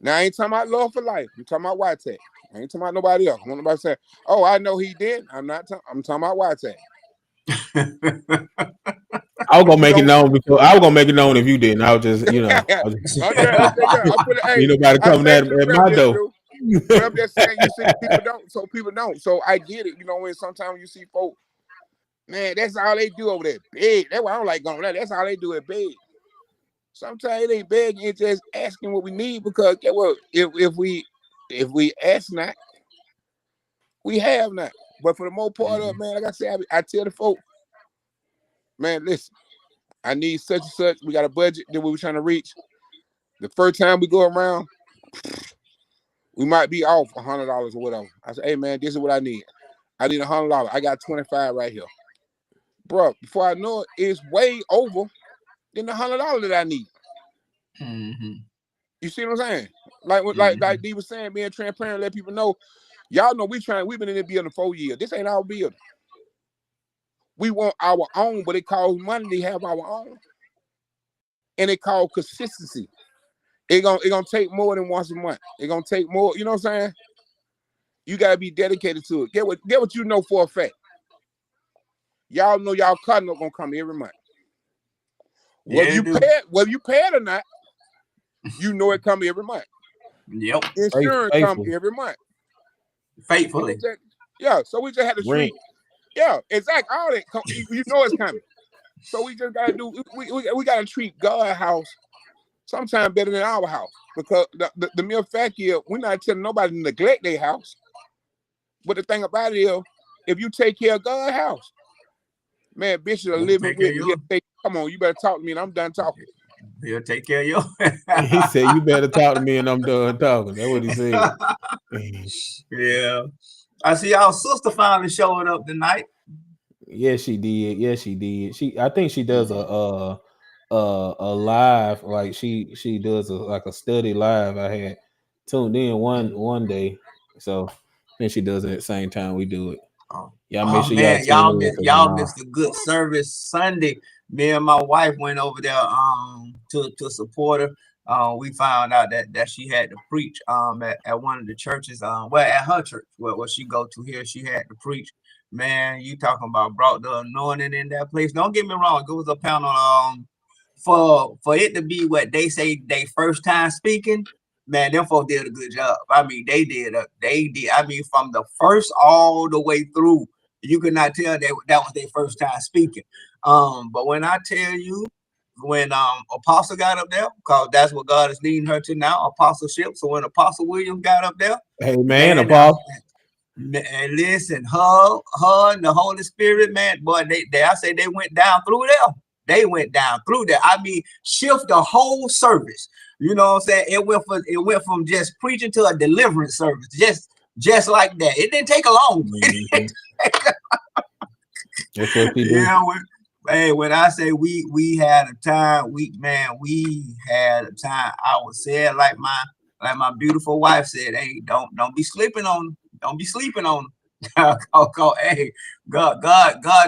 S3: Now, I ain't talking about Love for Life. I'm talking about YTech. I ain't talking about nobody else. I want nobody to say, oh, I know he did. I'm talking about YTech.
S1: I was gonna make it known before. I was gonna make it known if you didn't. I was just, you know,
S3: Okay. I put it. Hey,
S1: you nobody coming at my door.
S3: But I'm just saying, you see, people don't. So I get it. You know, when sometimes you see folk, man, that's all they do over there. Beg. That's why I don't like going there. That's all they do is beg. Sometimes it ain't begging, it's just asking what we need because well, if we ask not, we have not. But for the most part of man, like I said, I tell the folk, man, listen, I need such and such. We got a budget that we were trying to reach. The first time we go around, we might be off $100 or whatever. I say, hey man, this is what I need. I need $100. I got 25 right here. Bro, before I know it, it's way over than the $100 that I need. You see what I'm saying? Like Dee was saying, being transparent, let people know. Y'all know we've been in this building 4 years. This ain't our building. We want our own, but it costs money to have our own. And it calls consistency. It gonna take more than once a month. It gonna take more, you know what I'm saying? You gotta be dedicated to it. Get what you know for a fact. Y'all know y'all cutting up gonna come every month. Whether you pay it or not, you know it come every month.
S2: Yep.
S3: Insurance come every month.
S2: Faithfully.
S3: So we just had to treat. Yeah, exactly. All that you know it's coming. So we just gotta do. We gotta treat God's house sometimes better than our house because the mere fact is we're not telling nobody to neglect their house. But the thing about it is, if you take care of God's house, man, Bishop will living with me. He'll say, come on, you better talk to me, and I'm done talking.
S2: He'll take care of you.
S1: He said, you better talk to me, and I'm done talking. That's what he said.
S2: Yeah. I see our sister finally showing up tonight.
S1: Yes, she did. Yes, she did. I think she does a live, like she does a study live. I had tuned in one day, so I think she does it at the same time we do it. Y'all make sure
S2: y'all missed a good service Sunday. Me and my wife went over there to support her. We found out that she had to preach at one of the churches, at her church where she go to here, she had to preach. Man, you talking about brought the anointing in that place. Don't get me wrong, it was a panel for it to be what they say they first time speaking. man, them folks did a good job. I mean, they did. I mean, from the first all the way through, you could not tell that was their first time speaking. But when I tell you, when Apostle got up there, because that's what God is leading her to now, apostleship. So when Apostle Williams got up there,
S1: Hey man,
S2: man,
S1: Apostle.
S2: and listen, her and the Holy Spirit, man, boy, they I say they went down through there. They went down through there. I mean, shift the whole service. You know what I'm saying? It went from just preaching to a deliverance service, just like that. It didn't take a long.
S1: Mhm. That's what she do.
S2: Yeah, hey, when I say we had a time, we had a time. I would say it like my beautiful wife said, hey, don't be sleeping on, don't be sleeping on. Hey, God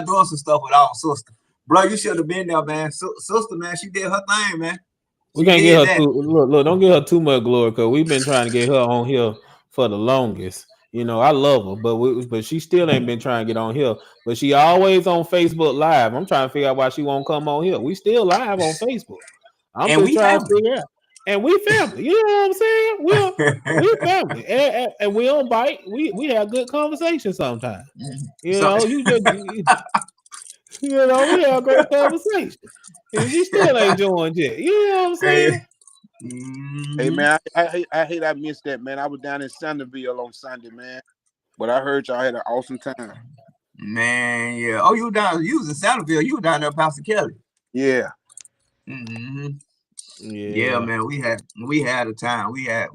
S2: doing some stuff with our sister. Bro, you should have been there, man. Sister, man, she did her thing, man.
S1: We
S2: She
S1: can't get
S2: did
S1: her
S2: that.
S1: too look, don't get her too much glory because we've been trying to get her on here for the longest. You know, I love her, but she still ain't been trying to get on here. But she always on Facebook Live. I'm trying to figure out why she won't come on here. We still live on Facebook. I'm
S2: And
S1: just
S2: we
S1: trying to
S2: family.
S1: figure out. And we family. You know what I'm saying? We family. And we don't bite. We have good conversation sometimes. You
S2: So
S1: know, you know, we have great conversation. And she still ain't joined yet. You know what I'm
S2: hey,
S1: saying?
S3: Hey
S2: mhm.
S3: man, I hate I missed that, man. I was down in Sanderville on Sunday, man. But I heard y'all had an awesome time.
S2: Man, yeah. Oh, you was in Sanderville. You were down there, Pastor Kelly.
S3: Yeah.
S2: Hmm. Yeah,
S1: Yeah.
S2: man, we had a time. We had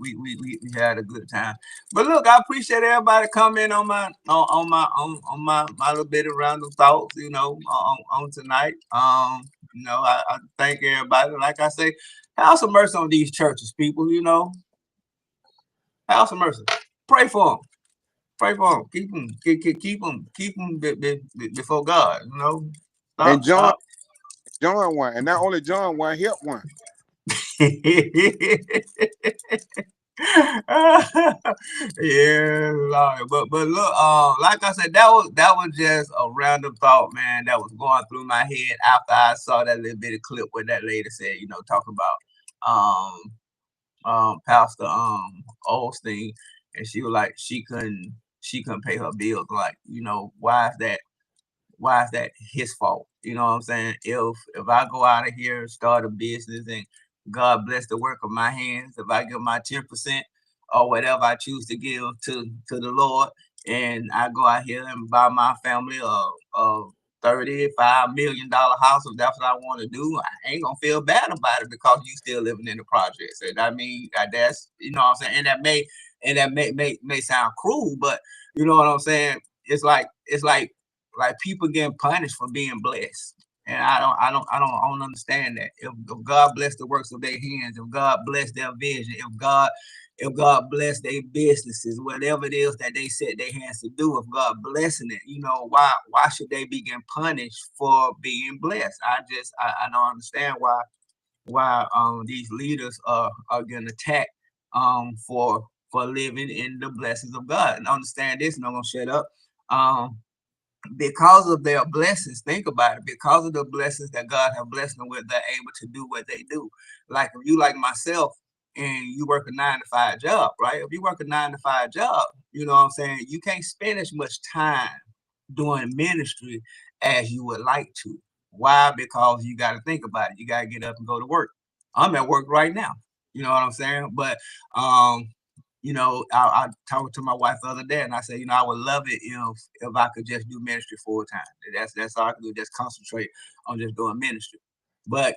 S2: a good time. But look, I appreciate everybody coming on my little bit of random thoughts, on tonight. I thank everybody. Like I say, have some mercy on these churches, people. Have some mercy. Pray for them. Pray for them. Keep them before God.
S3: And
S2: Stop,
S3: John
S2: stop.
S3: John one. And not only John one, help one.
S2: Yeah, Lord. But look, like I said, that was just a random thought, man, that was going through my head after I saw that little bit of clip where that lady said, talking about Pastor Osteen, and she was like she couldn't pay her bills. Like, why is that his fault? You know what I'm saying? If I go out of here and start a business and God bless the work of my hands, if I give my 10% or whatever I choose to give to the Lord, and I go out here and buy my family a $35 million house, if that's what I want to do, I ain't gonna feel bad about it because you still living in the projects. And I mean, that's, what I'm saying, and that may sound cruel, but you know what I'm saying. It's like people getting punished for being blessed. And I don't understand that. If God bless the works of their hands, if God bless their vision, if God bless their businesses, whatever it is that they set their hands to do, if God blessing it, why should they be getting punished for being blessed? I don't understand why these leaders are getting attacked for living in the blessings of God. And understand this, and I'm gonna shut up. Um, because of their blessings, think about it. Because of the blessings that God have blessed them with, they're able to do what they do. Like if you like myself and you work a 9 to 5 job, right? If you work a 9 to 5 job, you know what I'm saying, you can't spend as much time doing ministry as you would like to. Why? Because you got to think about it. You got to get up and go to work. I'm at work right now. You know what I'm saying? But I talked to my wife the other day, and I said, I would love it if I could just do ministry full time. That's all I can do, just concentrate on just doing ministry. But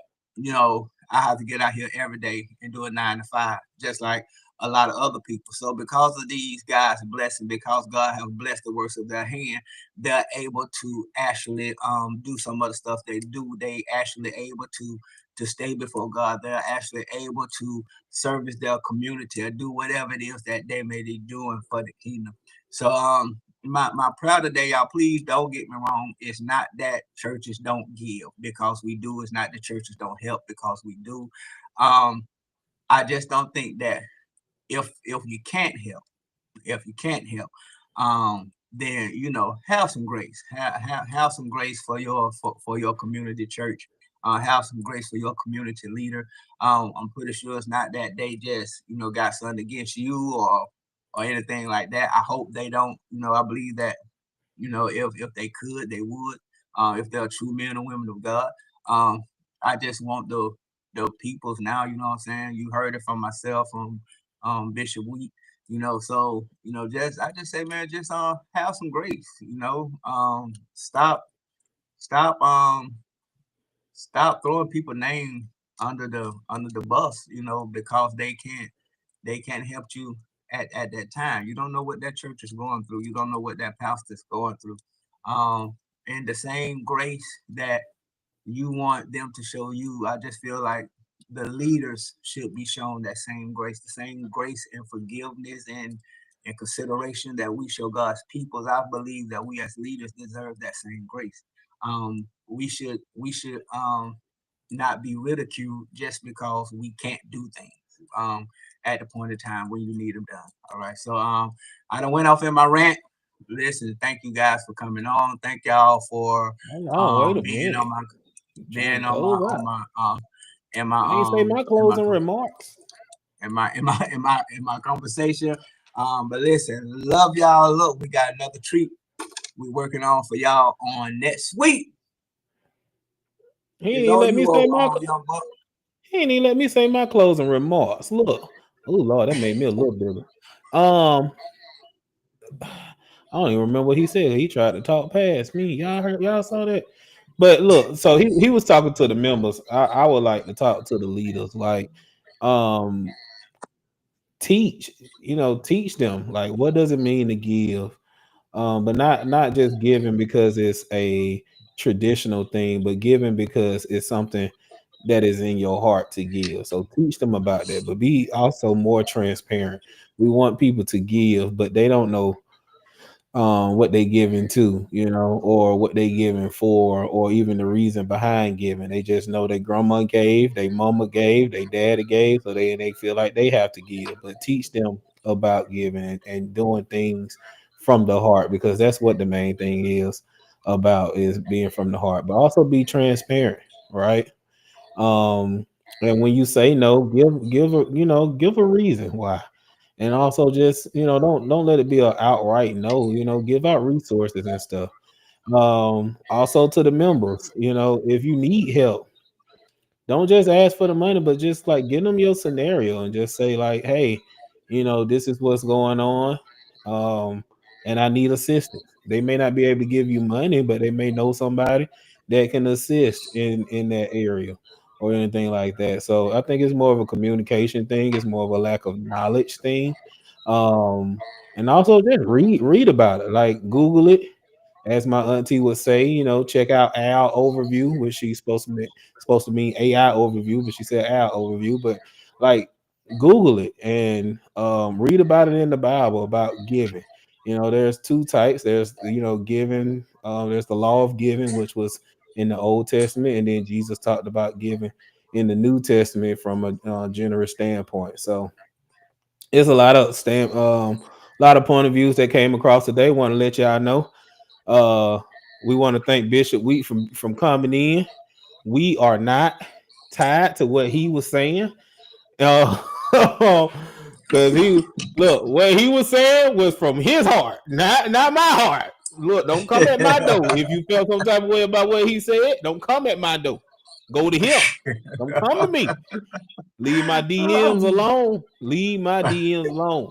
S2: I have to get out here every day and do a 9 to 5, just like a lot of other people. So because of these guys' blessing, because God has blessed the works of their hand, they're able to actually do some of the stuff they do. They actually able to stay before God. They're actually able to service their community or do whatever it is that they may be doing for the kingdom. So my prayer today, y'all, please don't get me wrong. It's not that churches don't give because we do. It's not that churches don't help because we do. Um, I just don't think that if you can't help, if you can't help, then have some grace. Have some grace for your community church. have some grace for your community leader. I'm pretty sure it's not that they just, got something against you or anything like that. I hope they don't. I believe that, if they could, they would. If they're true men and women of God. Um, I just want the peoples now. You know what I'm saying? You heard it from myself, from Bishop Wheat. So just I just say, man, just have some grace. Stop stop throwing people name under the bus, because they can't help you at that time. You don't know what that church is going through. You don't know what that pastor's going through. And the same grace that you want them to show you, I just feel like the leaders should be shown that same grace, the same grace and forgiveness and consideration that we show God's peoples. I believe that we as leaders deserve that same grace. We should not be ridiculed just because we can't do things at the point of time when you need them done. All right. So I done went off in my rant. Listen, thank you guys for coming on. Thank y'all for
S1: Hold on, wait a
S2: being
S1: minute.
S2: on my
S1: You trying
S2: being
S1: to close out?
S2: on my in my
S1: I ain't say my
S2: in my
S1: closing remarks.
S2: conversation. But listen, love y'all. Look, we got another treat we working on for y'all on next week.
S1: He
S2: It's
S1: ain't
S2: on
S1: let
S2: you,
S1: me say
S2: young buck.
S1: he ain't even let me say my closing remarks. Look, oh Lord, that made me a little bigger. Um, I don't even remember what he said. He tried to talk past me. Y'all saw that. But look, so he was talking to the members. I would like to talk to the leaders. Like, um, teach, teach them like what does it mean to give, but not just giving because it's a traditional thing, but giving because it's something that is in your heart to give. So teach them about that, but be also more transparent. We want people to give, but they don't know what they giving to, or what they giving for, or even the reason behind giving. They just know their grandma gave, their mama gave, their daddy gave, so they feel like they have to give. But teach them about giving and doing things from the heart, because that's what the main thing is about, is being from the heart. But also be transparent, right? um and when you say no, give a reason why. And also just, don't let it be an outright no. Give out resources and stuff. Also to the members, if you need help, don't just ask for the money, but just like give them your scenario and just say like, hey, this is what's going on. Um, and I need assistance. They may not be able to give you money, but they may know somebody that can assist in that area or anything like that. So I think it's more of a communication thing. It's more of a lack of knowledge thing. And also just read about it, like Google it, as my auntie would say, check out Al overview, which she's supposed to mean AI overview, but she said Al overview. But like Google it and read about it in the Bible about giving. There's two types. There's giving. There's the law of giving, which was in the Old Testament, and then Jesus talked about giving in the New Testament from a generous standpoint. So it's a lot of point of views that came across today. Want to let y'all know. Uh, we want to thank Bishop Wheat from coming in. We are not tied to what he was saying. Because he look, what he was saying was from his heart, not my heart. Look, don't come at my door if you feel some type of way about what he said. Don't come at my door. Go to him. Don't come to me. Leave my DMs alone. Leave my DMs alone.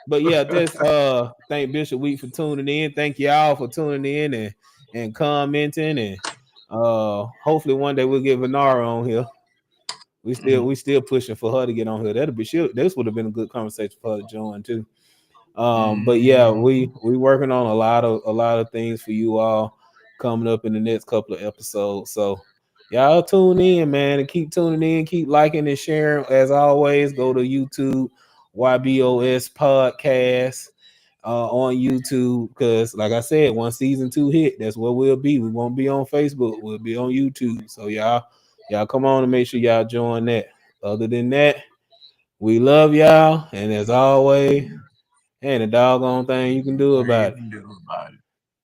S1: But yeah, just thank Bishop Wheat for tuning in. Thank y'all for tuning in and commenting, and hopefully one day we'll get Vanara on here. We still pushing for her to get on here. This would have been a good conversation for her to join too. But yeah, we working on a lot of things for you all coming up in the next couple of episodes. So y'all tune in, man, and keep tuning in, keep liking and sharing. As always, go to YouTube, YBOS Podcast on YouTube, because like I said, once season 2 hit, that's where we'll be. We won't be on Facebook, we'll be on YouTube. So y'all come on and make sure y'all join that. Other than that, we love y'all, and as always, ain't a doggone thing you can do
S2: Thing you
S1: about it.
S2: can do about it.